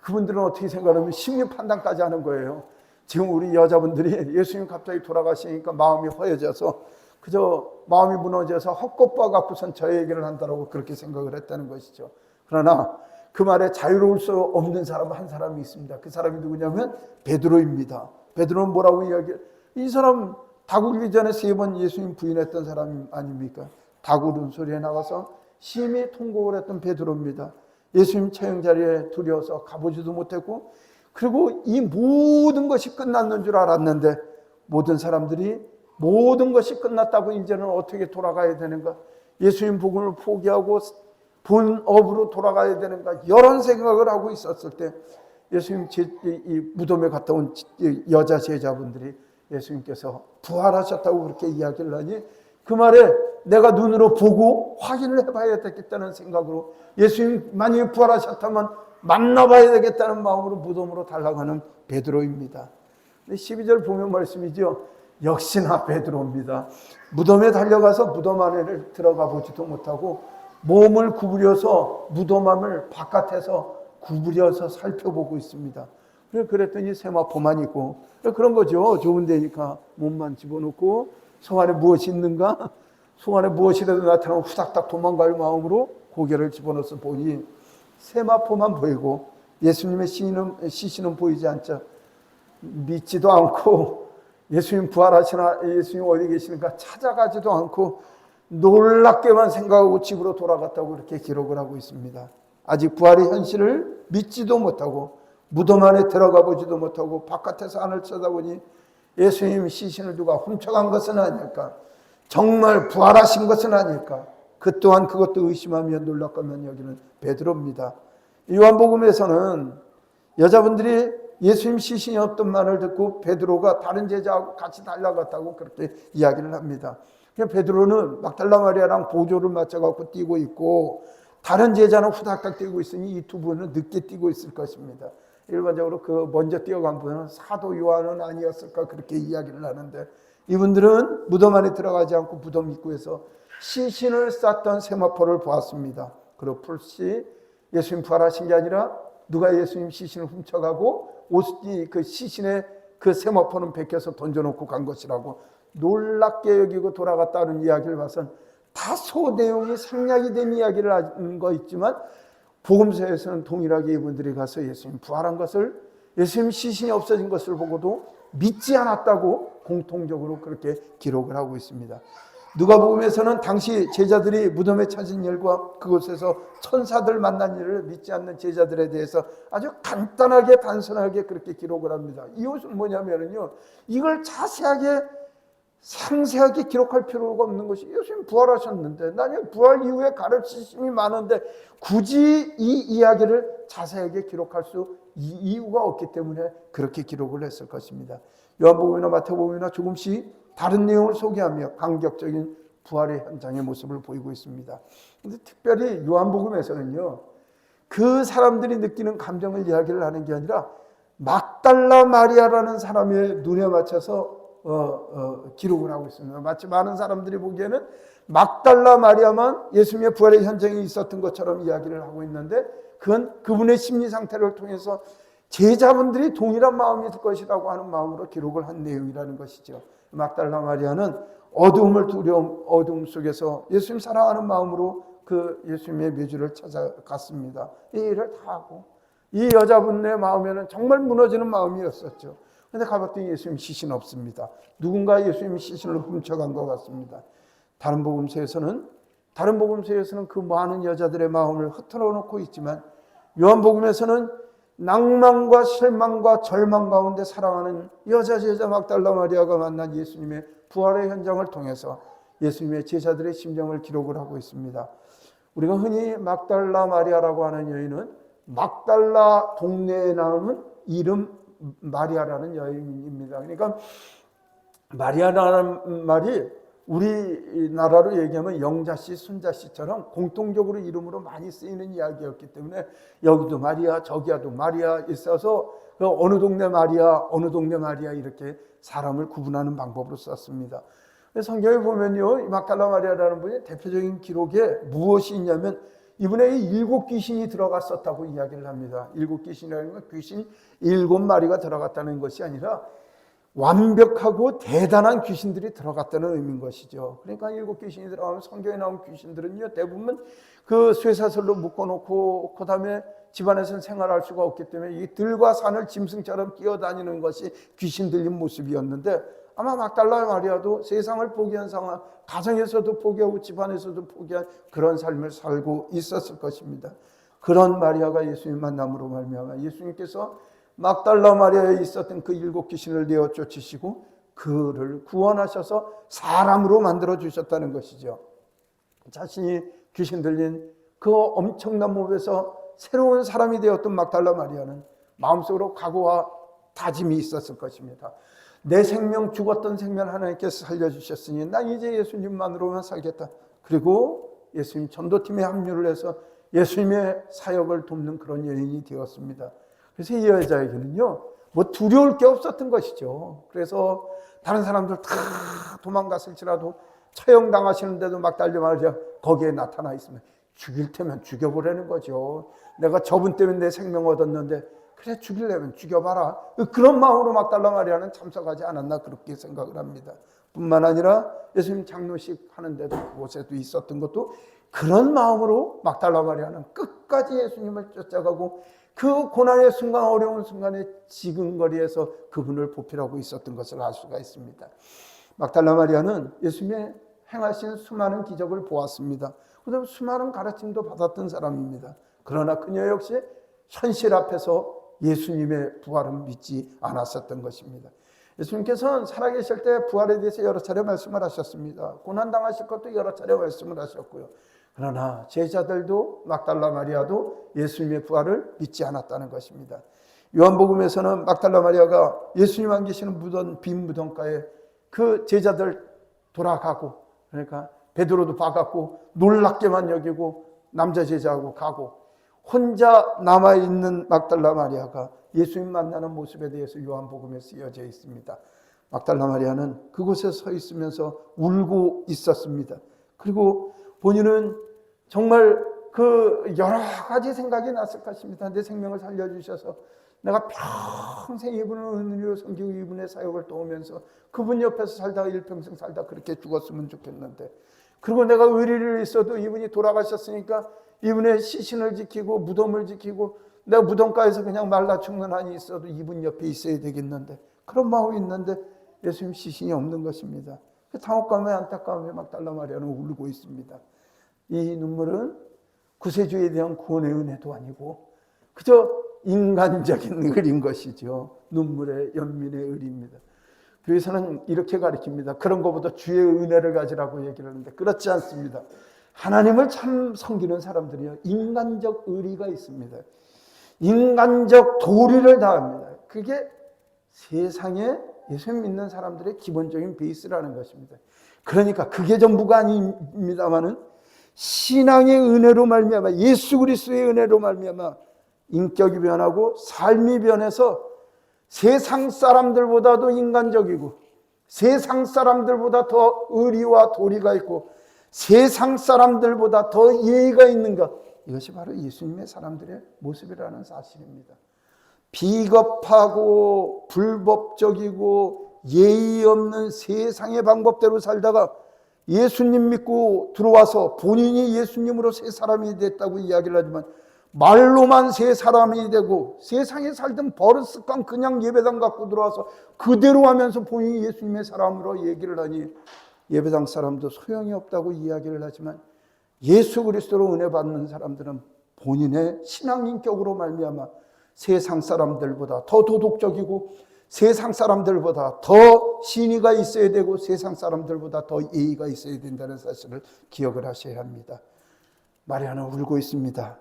그분들은 어떻게 생각하면 심리 판단까지 하는 거예요. 지금 우리 여자분들이 예수님 갑자기 돌아가시니까 마음이 허해져서 그저 마음이 무너져서 헛것봐 갖고선 저 얘기를 한다라고 그렇게 생각을 했다는 것이죠. 그러나 그 말에 자유로울 수 없는 사람 한 사람이 있습니다. 그 사람이 누구냐면 베드로입니다. 베드로는 뭐라고 이야기해요? 이 사람 닭 울기 전에 3번 예수님 부인했던 사람 아닙니까? 닭 우는 소리에 나가서 심히 통곡을 했던 베드로입니다. 예수님 처형 자리에 두려워서 가보지도 못했고, 그리고 이 모든 것이 끝났는 줄 알았는데 모든 사람들이 모든 것이 끝났다고 이제는 어떻게 돌아가야 되는가, 예수님 복음을 포기하고 본업으로 돌아가야 되는가, 이런 생각을 하고 있었을 때 예수님 이 무덤에 갔다 온 여자 제자분들이 예수님께서 부활하셨다고 그렇게 이야기를 하니 그 말에 내가 눈으로 보고 확인을 해봐야 되겠다는 생각으로 예수님 만약에 부활하셨다면 만나봐야 되겠다는 마음으로 무덤으로 달려가는 베드로입니다. 12절 보면 말씀이죠. 역시나 베드로입니다. 무덤에 달려가서 무덤 안에를 들어가 보지도 못하고 몸을 구부려서 무덤 안을 바깥에서 구부려서 살펴보고 있습니다. 그랬더니 세마포만 있고, 그런 거죠. 좋은 데니까 몸만 집어넣고 속 안에 무엇이 있는가? 속 안에 무엇이라도 나타나면 후닥닥 도망갈 마음으로 고개를 집어넣어서 보니 세마포만 보이고 예수님의 시신은 보이지 않자 믿지도 않고 예수님 부활하시나, 예수님 어디 계시는가 찾아가지도 않고 놀랍게만 생각하고 집으로 돌아갔다고 이렇게 기록을 하고 있습니다. 아직 부활의 현실을 믿지도 못하고 무덤 안에 들어가 보지도 못하고 바깥에서 안을 쳐다보니 예수님 시신을 누가 훔쳐간 것은 아닐까, 정말 부활하신 것은 아닐까, 그 또한 그것도 의심하며 놀랍게만 여기는 베드로입니다. 요한복음에서는 여자분들이 예수님 시신이 없던 말을 듣고 베드로가 다른 제자하고 같이 달려갔다고 그렇게 이야기를 합니다. 베드로는 막달라 마리아랑 보조를 맞춰갖고 뛰고 있고 다른 제자는 후닥닥 뛰고 있으니 이 두 분은 늦게 뛰고 있을 것입니다. 일반적으로 그 먼저 뛰어간 분은 사도 요한은 아니었을까 그렇게 이야기를 하는데, 이분들은 무덤 안에 들어가지 않고 무덤 입구에서 시신을 쌌던 세마포를 보았습니다. 그리고 풀씨 예수님 부활하신 게 아니라 누가 예수님 시신을 훔쳐가고 옷이 그 시신에 그 세마포는 벗겨서 던져놓고 간 것이라고 놀랍게 여기고 돌아갔다는 이야기를 봐선 다소 내용이 생략이 된 이야기를 하는 거 있지만, 복음서에서는 동일하게 이분들이 가서 예수님 부활한 것을, 예수님 시신이 없어진 것을 보고도 믿지 않았다고 공통적으로 그렇게 기록을 하고 있습니다. 누가복음에서는 당시 제자들이 무덤에 찾은 일과 그곳에서 천사들 만난 일을 믿지 않는 제자들에 대해서 아주 간단하게 단순하게 그렇게 기록을 합니다. 이것은 뭐냐면요, 이걸 자세하게 상세하게 기록할 필요가 없는 것이, 예수님 부활하셨는데 나는 부활 이후에 가르치심이 많은데 굳이 이 이야기를 자세하게 기록할 수 이유가 없기 때문에 그렇게 기록을 했을 것입니다. 요한복음이나 마태복음이나 조금씩 다른 내용을 소개하며 감격적인 부활의 현장의 모습을 보이고 있습니다. 근데 특별히 요한복음에서는요, 그 사람들이 느끼는 감정을 이야기를 하는 게 아니라 막달라 마리아라는 사람의 눈에 맞춰서 기록을 하고 있습니다. 마치 많은 사람들이 보기에는 막달라 마리아만 예수님의 부활의 현장에 있었던 것처럼 이야기를 하고 있는데, 그건 그분의 심리 상태를 통해서 제자분들이 동일한 마음이 들 것이라고 하는 마음으로 기록을 한 내용이라는 것이죠. 막달라 마리아는 어두움을 두려움, 어두움 속에서 예수님 사랑하는 마음으로 그 예수님의 묘지를 찾아갔습니다. 이 일을 다 하고, 이 여자분의 마음에는 정말 무너지는 마음이었었죠. 근데 가봤더니 예수님 시신 없습니다. 누군가 예수님 시신을 훔쳐간 것 같습니다. 다른 복음서에서는 그 많은 여자들의 마음을 흩어놓고 놓고 있지만, 요한복음에서는 낭만과 실망과 절망 가운데 살아가는 여자 제자 막달라 마리아가 만난 예수님의 부활의 현장을 통해서 예수님의 제자들의 심정을 기록을 하고 있습니다. 우리가 흔히 막달라 마리아라고 하는 여인은 막달라 동네에 나오는 이름 마리아라는 여인입니다. 그러니까 마리아라는 말이 우리나라로 얘기하면 영자씨, 순자씨처럼 공통적으로 이름으로 많이 쓰이는 이야기였기 때문에 여기도 마리아, 저기도 마리아 있어서 어느 동네 마리아 이렇게 사람을 구분하는 방법으로 썼습니다. 성경에 보면요, 막달라 마리아라는 분이 대표적인 기록에 무엇이 있냐면 이분에게 7 귀신이 들어갔었다고 이야기를 합니다. 7 귀신이라는 건 귀신 7마리가 들어갔다는 것이 아니라 완벽하고 대단한 귀신들이 들어갔다는 의미인 것이죠. 그러니까 7 귀신이 들어가면 성경에 나온 귀신들은요, 대부분 그 쇠사슬로 묶어놓고 그 다음에 집안에서는 생활할 수가 없기 때문에 이 들과 산을 짐승처럼 끼어다니는 것이 귀신 들린 모습이었는데, 아마 막달라 마리아도 세상을 포기한 상황, 가정에서도 포기하고 집안에서도 포기한 그런 삶을 살고 있었을 것입니다. 그런 마리아가 예수님 만남으로 말미암아 예수님께서 막달라 마리아에 있었던 그 7 귀신을 내어 쫓으시고 그를 구원하셔서 사람으로 만들어 주셨다는 것이죠. 자신이 귀신 들린 그 엄청난 몸에서 새로운 사람이 되었던 막달라 마리아는 마음속으로 각오와 다짐이 있었을 것입니다. 내 생명, 죽었던 생명 하나님께서 살려주셨으니 난 이제 예수님만으로만 살겠다. 그리고 예수님 전도팀에 합류를 해서 예수님의 사역을 돕는 그런 여인이 되었습니다. 그래서 이 여자에게는요, 뭐 두려울 게 없었던 것이죠. 그래서 다른 사람들 다 도망갔을지라도 처형당하시는데도 막달라 마리아 거기에 나타나 있으면 죽일 테면 죽여보라는 거죠. 내가 저분 때문에 내 생명 얻었는데 그래 죽이려면 죽여봐라. 그런 마음으로 막달라 마리아는 참석하지 않았나 그렇게 생각을 합니다. 뿐만 아니라 예수님 장로식 하는데도 그곳에도 있었던 것도 그런 마음으로 막달라 마리아는 끝까지 예수님을 쫓아가고 그 고난의 순간, 어려운 순간에 지근거리에서 그분을 보필하고 있었던 것을 알 수가 있습니다. 막달라 마리아는 예수님의 행하신 수많은 기적을 보았습니다. 그다음에 수많은 가르침도 받았던 사람입니다. 그러나 그녀 역시 현실 앞에서 예수님의 부활은 믿지 않았었던 것입니다. 예수님께서는 살아계실 때 부활에 대해서 여러 차례 말씀을 하셨습니다. 고난당하실 것도 여러 차례 말씀을 하셨고요. 그러나 제자들도 막달라 마리아도 예수님의 부활을 믿지 않았다는 것입니다. 요한복음에서는 막달라 마리아가 예수님 안 계시는 무덤, 빈 무덤가에 그 제자들 돌아가고, 그러니까 베드로도 봐갖고 놀랍게만 여기고 남자 제자하고 가고 혼자 남아있는 막달라 마리아가 예수님 만나는 모습에 대해서 요한복음에 쓰여져 있습니다. 막달라 마리아는 그곳에 서 있으면서 울고 있었습니다. 그리고 본인은 정말 그 여러 가지 생각이 났을 것입니다. 내 생명을 살려주셔서 내가 평생 이분을 은혜로 섬기고 이분의 사역을 도우면서 그분 옆에서 살다가 일평생 살다 그렇게 죽었으면 좋겠는데, 그리고 내가 의리를 있어도 이분이 돌아가셨으니까 이분의 시신을 지키고 무덤을 지키고 내가 무덤가에서 그냥 말라 죽는 한이 있어도 이분 옆에 있어야 되겠는데, 그런 마음이 있는데 예수님 시신이 없는 것입니다. 그 당혹감에 안타까움에 막달라 마리아는 울고 있습니다. 이 눈물은 구세주에 대한 구원의 은혜도 아니고 그저 인간적인 을인 것이죠. 눈물의 연민의 을입니다. 교회에서는 이렇게 가르칩니다. 그런 것보다 주의 은혜를 가지라고 얘기를 하는데 그렇지 않습니다. 하나님을 참 섬기는 사람들이요, 인간적 의리가 있습니다. 인간적 도리를 다합니다. 그게 세상에 예수님 믿는 사람들의 기본적인 베이스라는 것입니다. 그러니까 그게 전부가 아닙니다만은 신앙의 은혜로 말미암아, 예수 그리스도의 은혜로 말미암아 인격이 변하고 삶이 변해서 세상 사람들보다도 인간적이고 세상 사람들보다 더 의리와 도리가 있고 세상 사람들보다 더 예의가 있는 것, 이것이 바로 예수님의 사람들의 모습이라는 사실입니다. 비겁하고 불법적이고 예의 없는 세상의 방법대로 살다가 예수님 믿고 들어와서 본인이 예수님으로 새 사람이 됐다고 이야기를 하지만 말로만 새 사람이 되고 세상에 살던 버릇 습관 그냥 예배당 갖고 들어와서 그대로 하면서 본인이 예수님의 사람으로 얘기를 하니 예배당 사람도 소용이 없다고 이야기를 하지만, 예수 그리스도로 은혜 받는 사람들은 본인의 신앙 인격으로 말미암아 세상 사람들보다 더 도덕적이고 세상 사람들보다 더 신의가 있어야 되고 세상 사람들보다 더 예의가 있어야 된다는 사실을 기억을 하셔야 합니다. 마리아는 울고 있습니다.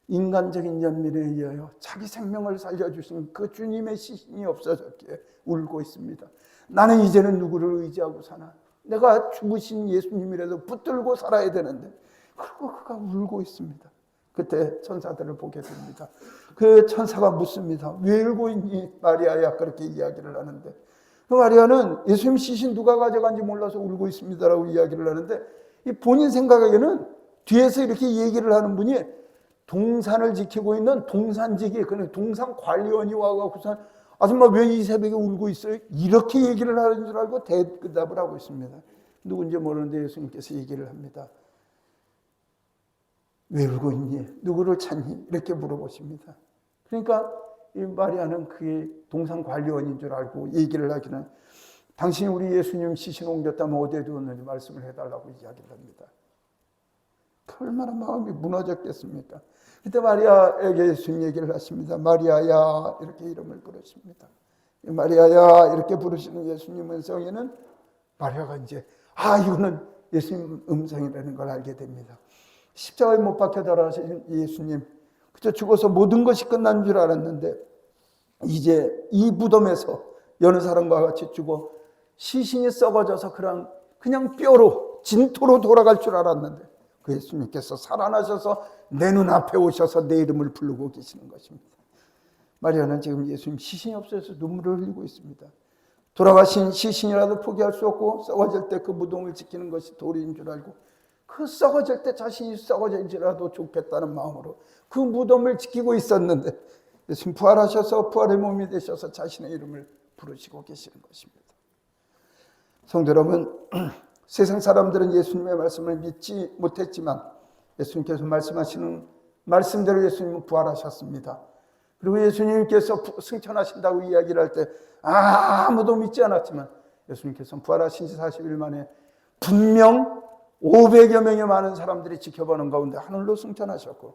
인간적인 연민에 의하여 자기 생명을 살려주신 그 주님의 시신이 없어졌기에 울고 있습니다. 나는 이제는 누구를 의지하고 사나? 내가 죽으신 예수님이라도 붙들고 살아야 되는데, 그리고 그가 울고 있습니다. 그때 천사들을 보게 됩니다. 그 천사가 묻습니다. 왜 울고 있니 마리아야? 그렇게 이야기를 하는데, 그 마리아는 예수님 시신 누가 가져간지 몰라서 울고 있습니다라고 이야기를 하는데, 이 본인 생각에는 뒤에서 이렇게 얘기를 하는 분이 동산을 지키고 있는 동산직이, 그냥 동산 관리원이 와가지고서 아줌마 왜 이 새벽에 울고 있어요? 이렇게 얘기를 하는 줄 알고 대답을 하고 있습니다. 누군지 모르는데 예수님께서 얘기를 합니다. 왜 울고 있니? 누구를 찾니? 이렇게 물어보십니다. 그러니까 이 마리아는 그게 동산 관리원인 줄 알고 얘기를 하기는, 당신이 우리 예수님 시신 옮겼다면 어디에 두었는지 말씀을 해달라고 이야기를 합니다. 얼마나 마음이 무너졌겠습니까? 그때 마리아에게 예수님 얘기를 하십니다. 마리아야, 이렇게 이름을 부르십니다. 마리아야 이렇게 부르시는 예수님 음성에는 마리아가 이제 이거는 예수님 음성이라는 걸 알게 됩니다. 십자가에 못 박혀 돌아가신 예수님, 그저 죽어서 모든 것이 끝난 줄 알았는데 이제 이 무덤에서 여느 사람과 같이 죽어 시신이 썩어져서 그냥 뼈로 진토로 돌아갈 줄 알았는데 그 예수님께서 살아나셔서 내 눈앞에 오셔서 내 이름을 부르고 계시는 것입니다. 마리아는 지금 예수님 시신이 없어서 눈물을 흘리고 있습니다. 돌아가신 시신이라도 포기할 수 없고 썩어질 때 그 무덤을 지키는 것이 도리인 줄 알고 그 썩어질 때 자신이 썩어질지라도 좋겠다는 마음으로 그 무덤을 지키고 있었는데 예수님 부활하셔서 부활의 몸이 되셔서 자신의 이름을 부르시고 계시는 것입니다. 성도 여러분, 세상 사람들은 예수님의 말씀을 믿지 못했지만 예수님께서 말씀하시는 말씀대로 예수님은 부활하셨습니다. 그리고 예수님께서 승천하신다고 이야기를 할 때 아무도 믿지 않았지만 예수님께서 부활하신 지 40일 만에 분명 500여 명의 많은 사람들이 지켜보는 가운데 하늘로 승천하셨고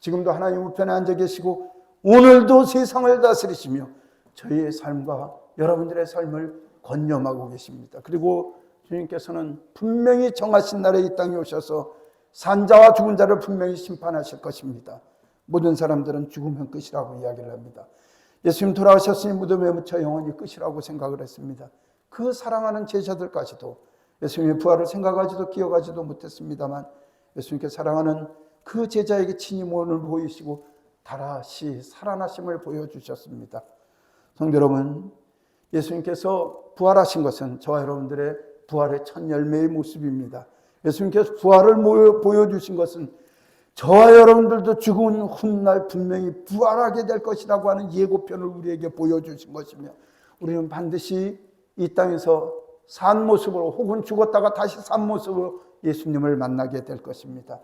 지금도 하나님 우편에 앉아 계시고 오늘도 세상을 다스리시며 저희의 삶과 여러분들의 삶을 권념하고 계십니다. 그리고 주님께서는 분명히 정하신 날에 이 땅에 오셔서 산자와 죽은 자를 분명히 심판하실 것입니다. 모든 사람들은 죽으면 끝이라고 이야기를 합니다. 예수님 돌아오셨으니 무덤에 묻혀 영원히 끝이라고 생각을 했습니다. 그 사랑하는 제자들까지도 예수님의 부활을 생각하지도 기억하지도 못했습니다만 예수님께 사랑하는 그 제자에게 친히 몸을 보이시고 다시 살아나심을 보여주셨습니다. 성도 여러분, 예수님께서 부활하신 것은 저와 여러분들의 부활의 첫 열매의 모습입니다. 예수님께서 부활을 보여주신 것은 저와 여러분들도 죽은 훗날 분명히 부활하게 될 것이라고 하는 예고편을 우리에게 보여주신 것이며, 우리는 반드시 이 땅에서 산 모습으로 혹은 죽었다가 다시 산 모습으로 예수님을 만나게 될 것입니다.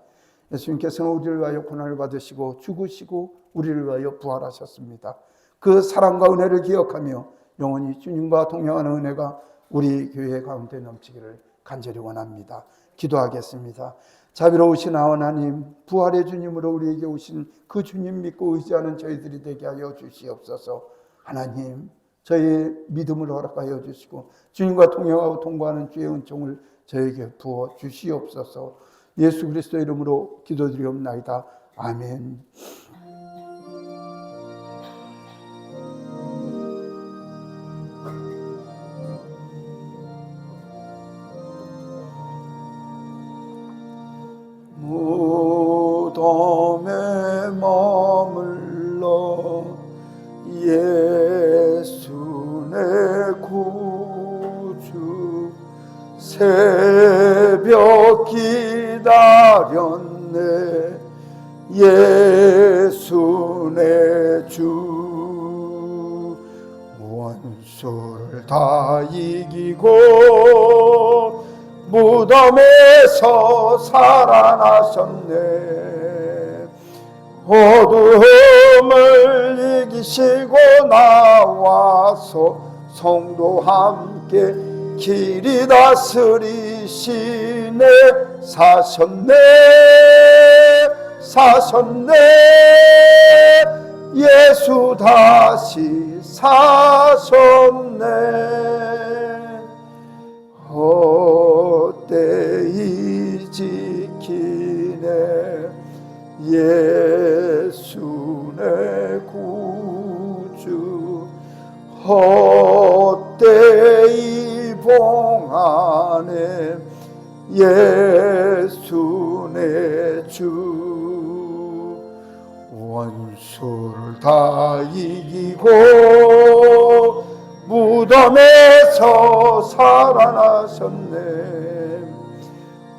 예수님께서는 우리를 위하여 고난을 받으시고 죽으시고 우리를 위하여 부활하셨습니다. 그 사랑과 은혜를 기억하며 영원히 주님과 동행하는 은혜가 우리 교회 가운데 넘치기를 간절히 원합니다. 기도하겠습니다. 자비로우신 하나님, 부활의 주님으로 우리에게 오신 그 주님 믿고 의지하는 저희들이 되게 하여 주시옵소서. 하나님, 저희의 믿음을 허락하여 주시고 주님과 동행하고 동거하는 주의 은총을 저에게 부어 주시옵소서. 예수 그리스도 이름으로 기도드리옵나이다. 아멘. 무덤에 머물러 예수 내 구주 새벽 기다렸네 예수 내 주 원수를 다 이기고 무덤에서 살아나셨네 어둠을 이기시고 나와서 성도 함께 길이 다스리시네 사셨네 예수 다시 사셨네 헛되이 지키네 예수 내 구주 헛되이 봉하네 예수 내 주 원수를 다 이기고 무덤에서 살아나셨네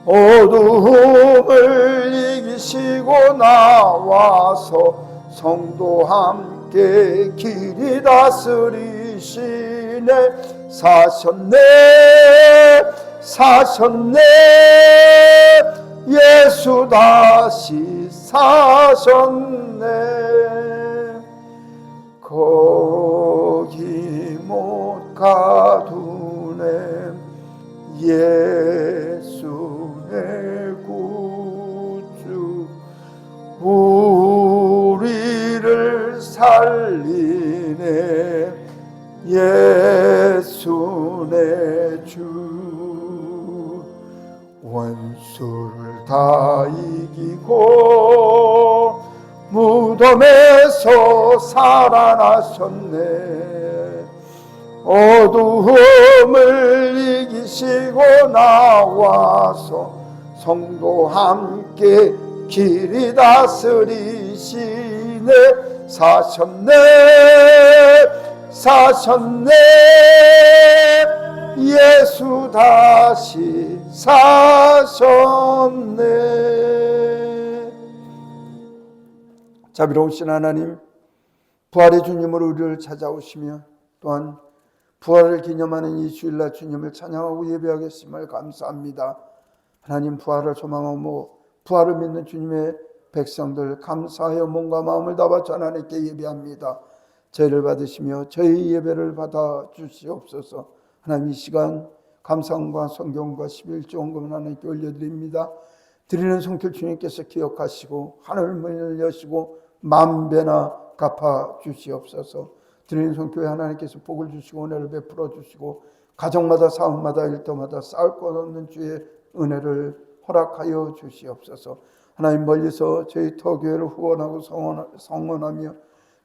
어둠을 이기시고 나와서 성도 함께 길이 다스리시네 사셨네 예수 다시 사셨네 거기 못 가두네 예수 내 구주 우리를 살리네 예수 내 주 원수를 다 이기고 무덤에서 살아나셨네 어두움을 이기시고 나와서 성도 함께 길이 다스리시네 사셨네 예수 다시 사셨네 자비로우신 하나님 부활의 주님으로 우리를 찾아오시며 또한 부활을 기념하는 이 주일날 주님을 찬양하고 예배하겠음을 감사합니다. 하나님 부활을 소망하며 부활을 믿는 주님의 백성들 감사하여 몸과 마음을 다 바쳐 하나님께 예배합니다. 저희를 받으시며 저희 예배를 받아 주시옵소서. 하나님 이 시간 감사과 성경과 11조 헌금을 하나님께 올려드립니다. 드리는 손길 주님께서 기억하시고 하늘문을 여시고 만배나 갚아 주시옵소서. 드리는 손길에 하나님께서 복을 주시고 은혜를 베풀어 주시고 가정마다 사업마다 일터마다 쌓을 것 없는 주의 은혜를 허락하여 주시옵소서. 하나님 멀리서 저희 터교회를 후원하고 성원하며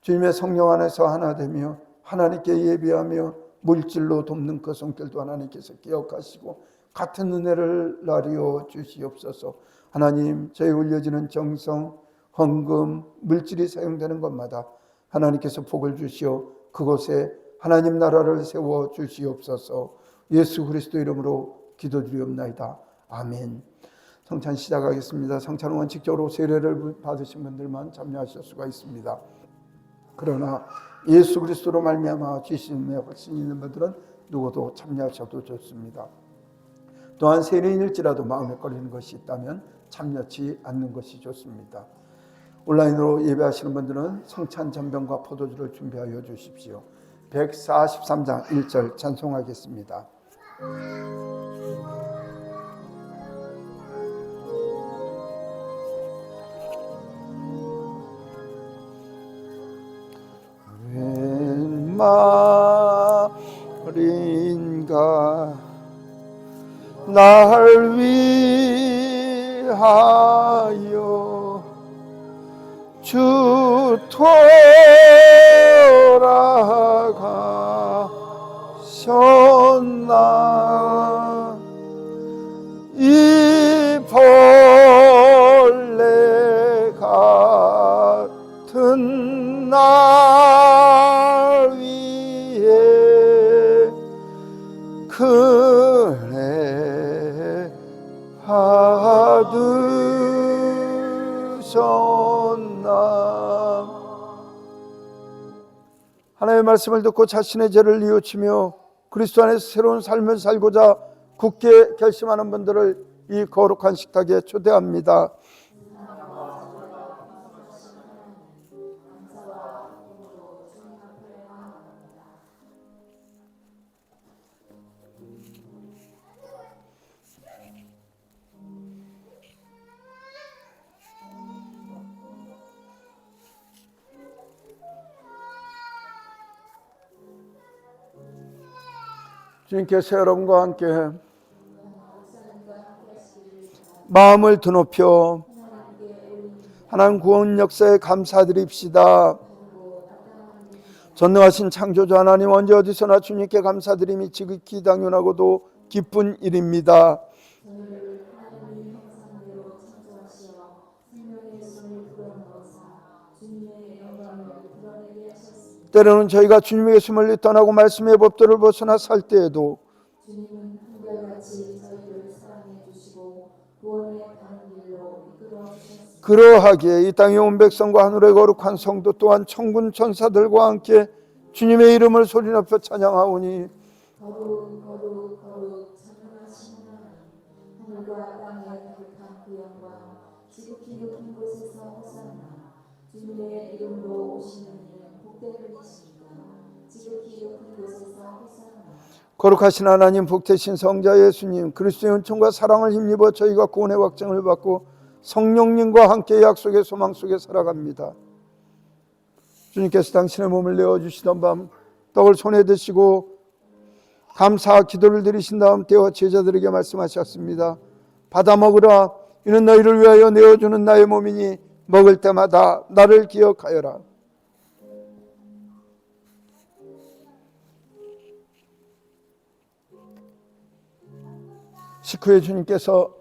주님의 성령 안에서 하나 되며 하나님께 예배하며 물질로 돕는 그 손길도 하나님께서 기억하시고 같은 은혜를 나뉘어 주시옵소서. 하나님 저희 올려지는 정성 헌금, 물질이 사용되는 것마다 하나님께서 복을 주시어 그곳에 하나님 나라를 세워 주시옵소서. 예수 그리스도 이름으로 기도드리옵나이다. 아멘. 성찬 시작하겠습니다. 성찬은 원칙적으로 세례를 받으신 분들만 참여하실 수가 있습니다. 그러나 예수 그리스도로 말미암아 주심의 확신이 있는 분들은 누구도 참여하셔도 좋습니다. 또한 세례인일지라도 마음에 꺼리는 것이 있다면 참여치 않는 것이 좋습니다. 온라인으로 예배하시는 분들은 성찬 전병과 포도주를 준비하여 주십시오. 143장 1절 찬송하겠습니다. 웬 말인가 날 위하여 주 돌아가셨나 이 벌레 같은 날 위해 그래 받으셨나. 하나님의 말씀을 듣고 자신의 죄를 뉘우치며 그리스도 안에서 새로운 삶을 살고자 굳게 결심하는 분들을 이 거룩한 식탁에 초대합니다. 주님께서 여러분과 함께 마음을 드높여 하나님 구원 역사에 감사드립시다. 전능하신 창조주 하나님, 언제 어디서나 주님께 감사드림이 지극히 당연하고도 기쁜 일입니다. 때로는 저희가 주님의 숨을 떠나고 말씀의 법도를 벗어나 살 때에도 주님은 한결같이 저희를 사랑해 주시고 구원의 가는 길로 이끌어 주셨습니다. 그러하기에 이 땅에 온 백성과 하늘의 거룩한 성도 또한 천군 천사들과 함께 주님의 이름을 소리 높여 찬양하오니 거룩 거룩 거룩 찬양하신 하나님, 하늘과 땅에 가득한 그 영광, 지극히 높은 곳에서 호산나. 주님의 이름으로 오시는 이는 복되시니까 지극히 높은 곳에서 호산나. 거룩하신 하나님, 복되신 성자 예수님, 그리스도의 은총과 사랑을 힘입어 저희가 구원의 확증을 받고 성령님과 함께 약속의 소망 속에 살아갑니다. 주님께서 당신의 몸을 내어주시던 밤 떡을 손에 드시고 감사 기도를 드리신 다음 때와 제자들에게 말씀하셨습니다. 받아 먹으라. 이는 너희를 위하여 내어주는 나의 몸이니 먹을 때마다 나를 기억하여라. 식후에 주님께서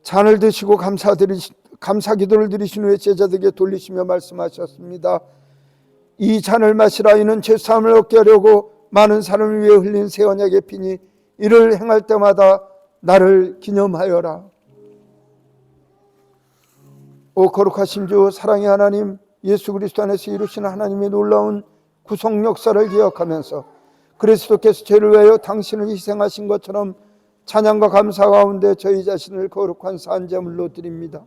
잔을 드시고 감사 기도를 드리신 후에 제자들에게 돌리시며 말씀하셨습니다. 이 잔을 마시라. 이는 죄사함을 얻게 하려고 많은 사람을 위해 흘린 새 언약의 피니 이를 행할 때마다 나를 기념하여라. 오 거룩하신 주, 사랑의 하나님, 예수 그리스도 안에서 이루시는 하나님의 놀라운 구속 역사를 기억하면서 그리스도께서 죄를 위하여 당신을 희생하신 것처럼 찬양과 감사 가운데 저희 자신을 거룩한 산제물로 드립니다.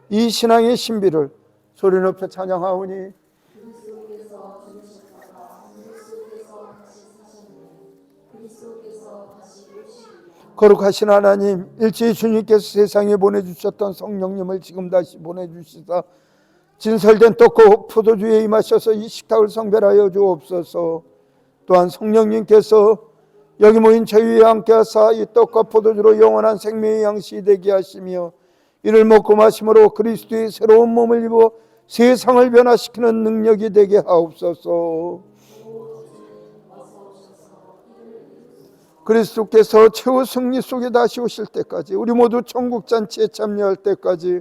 이 신앙의 신비를 소리 높여 찬양하오니 그리스도께서 죽으셨다가 그리스도께서 다시 사셨네. 그리스도께서 다시 오시리라. 거룩하신 하나님, 일제히 주님께서 세상에 보내주셨던 성령님을 지금 다시 보내주시사 진설된 떡과 포도주에 임하셔서 이 식탁을 성별하여 주옵소서. 또한 성령님께서 여기 모인 저희와 함께 하사 이 떡과 포도주로 영원한 생명의 양식이 되게 하시며 이를 먹고 마심으로 그리스도의 새로운 몸을 입어 세상을 변화시키는 능력이 되게 하옵소서. 그리스도께서 최후 승리 속에 다시 오실 때까지, 우리 모두 천국 잔치에 참여할 때까지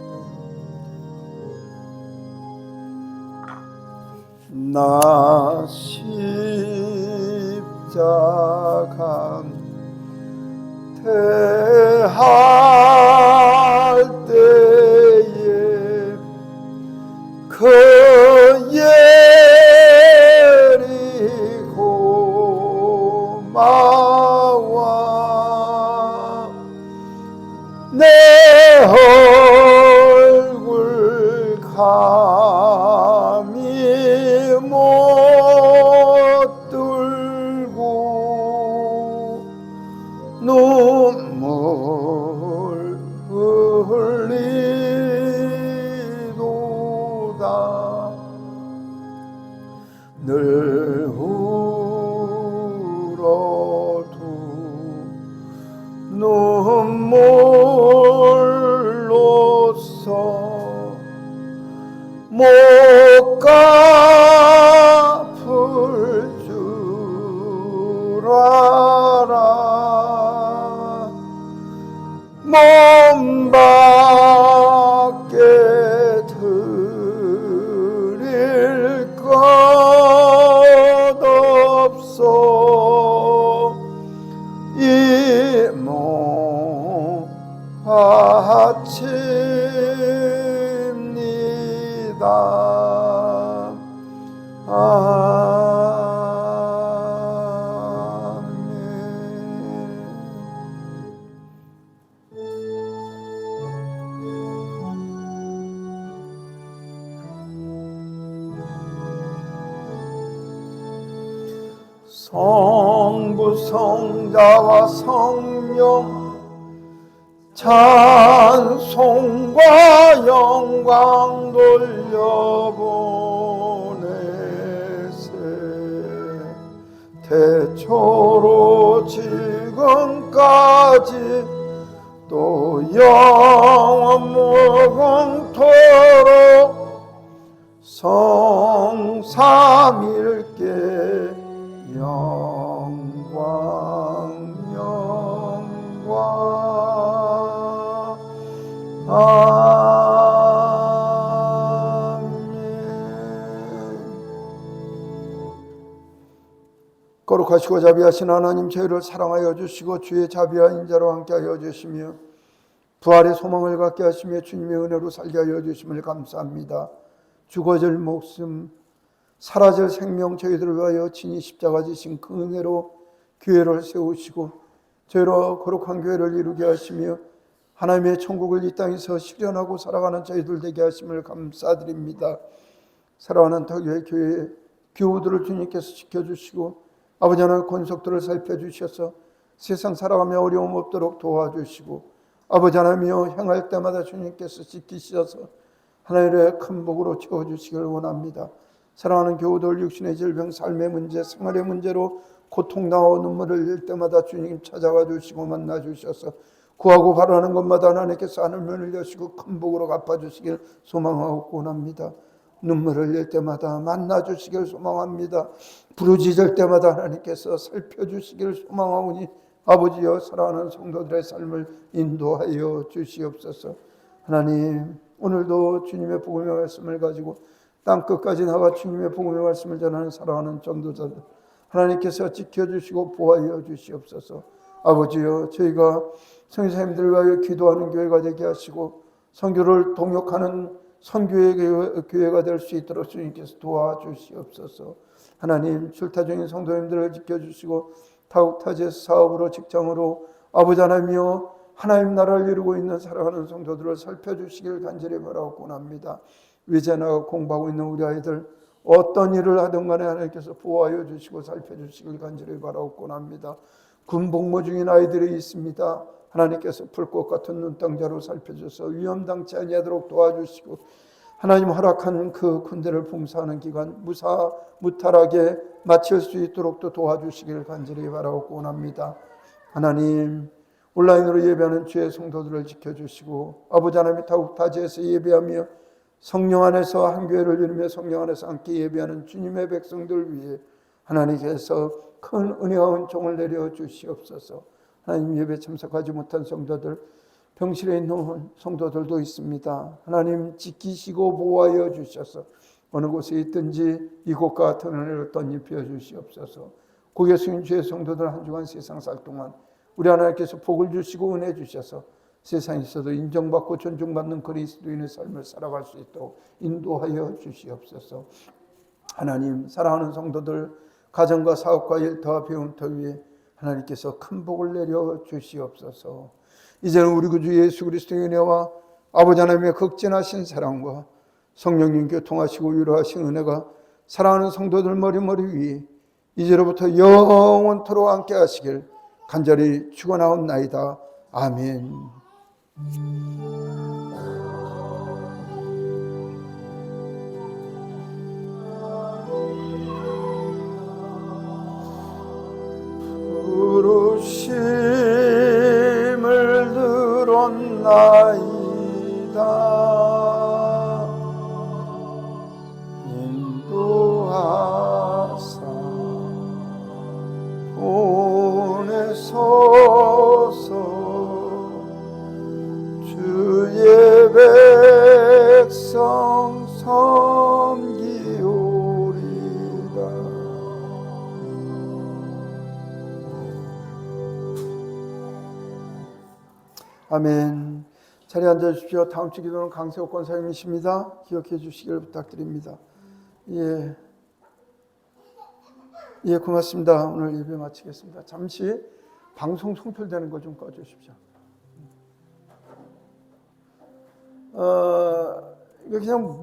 나 십자가 대할 때에 그 예리고 마와 내 얼굴 감히 못 들고 눈물 흘리도다 늘 울어도 눈물로써 못 갚을 줄 알아 몸 밖에 드릴 것 없어 이 몸 바칩니다. 성부 성자와 성령 찬송과 영광 돌려보내세 태초로 지금까지 또 영원 무궁토록 성삼일께 영광 거룩하시고 자비하신 하나님, 저희를 사랑하여 주시고 주의 자비와 인자로 함께하여 주시며 부활의 소망을 갖게 하시며 주님의 은혜로 살게 하여 주심을 감사합니다. 죽어질 목숨, 사라질 생명 저희들을 위하여 친히 십자가 지신 그 은혜로 교회를 세우시고 저희로 거룩한 교회를 이루게 하시며 하나님의 천국을 이 땅에서 실현하고 살아가는 저희들 되게 하심을 감사드립니다. 사랑하는 교회 교우들을 주님께서 지켜주시고 아버지 하나님 권속들을 살펴주셔서 세상 살아가며 어려움 없도록 도와주시고 아버지 하나님이여 행할 때마다 주님께서 지키셔서 하나님의 큰 복으로 채워주시길 원합니다. 사랑하는 교우들 육신의 질병, 삶의 문제, 생활의 문제로 고통당하고 눈물을 흘릴 때마다 주님 찾아가 주시고 만나 주셔서 구하고 바라는 것마다 하나님께서 하늘문을 여시고 큰 복으로 갚아주시길 소망하고 원합니다. 눈물을 흘릴 때마다 만나주시길 소망합니다. 부르짖을 때마다 하나님께서 살펴주시길 소망하오니 아버지여 사랑하는 성도들의 삶을 인도하여 주시옵소서. 하나님 오늘도 주님의 복음의 말씀을 가지고 땅끝까지 나가 주님의 복음의 말씀을 전하는 사랑하는 전도자들 하나님께서 지켜주시고 보호하여 주시옵소서. 아버지여 저희가 성도님들을 위하여 기도하는 교회가 되게 하시고 선교를 동역하는 선교의 교회가 될 수 있도록 주님께서 도와주시옵소서. 하나님 출타 중인 성도님들을 지켜주시고 타국타지에서 사업으로 직장으로 아버지 하나님이여 하나님 나라를 이루고 있는 사랑하는 성도들을 살펴주시길 간절히 바라고 원합니다. 위제나가 공부하고 있는 우리 아이들 어떤 일을 하든 간에 하나님께서 보호하여 주시고 살펴주시길 간절히 바라고 원합니다. 군복무 중인 아이들이 있습니다. 하나님께서 불꽃 같은 눈동자로 살펴줘서 위험당치 아니하도록 도와주시고 하나님 허락한 그 군대를 봉사하는 기간 무탈하게 마칠 수 있도록 또 도와주시기를 간절히 바라고 원합니다. 하나님 온라인으로 예배하는 주의 성도들을 지켜주시고 아버지 하나님 타국타지에서 예배하며 성령 안에서 한 교회를 이루며 성령 안에서 함께 예배하는 주님의 백성들 위해 하나님께서 큰 은혜와 은총을 내려 주시옵소서. 하나님 예배 참석하지 못한 성도들 병실에 있는 성도들도 있습니다. 하나님 지키시고 보호하여 주셔서 어느 곳에 있든지 이곳과 같은 은혜를 덧입혀 주시옵소서. 고개 숙인 주의 성도들 한 주간 세상 살 동안 우리 하나님께서 복을 주시고 은혜 주셔서 세상에서도 인정받고 존중받는 그리스도인의 삶을 살아갈 수 있도록 인도하여 주시옵소서. 하나님, 사랑하는 성도들 가정과 사업과 일 더 배움 더 위에 하나님께서 큰 복을 내려 주시옵소서. 이제는 우리 구주 예수 그리스도의 은혜와 아버지 하나님의 극진하신 사랑과 성령님 교통하시고 위로하신 은혜가 사랑하는 성도들 머리머리 위에 이제로부터 영원토록 함께 하시길 간절히 축원하옵나이다. 아멘. 부르심을 들었나이다. 인도하사 보내소서. 주의 백성 섬기오리다. 아멘. 자리에 앉아 주십시오. 다음 주 기도는 강세옥 권사님이십니다. 기억해 주시길 부탁드립니다. 예, 고맙습니다. 오늘 예배 마치겠습니다. 잠시 방송 송출되는 거 좀 꺼주십시오. 이거 그냥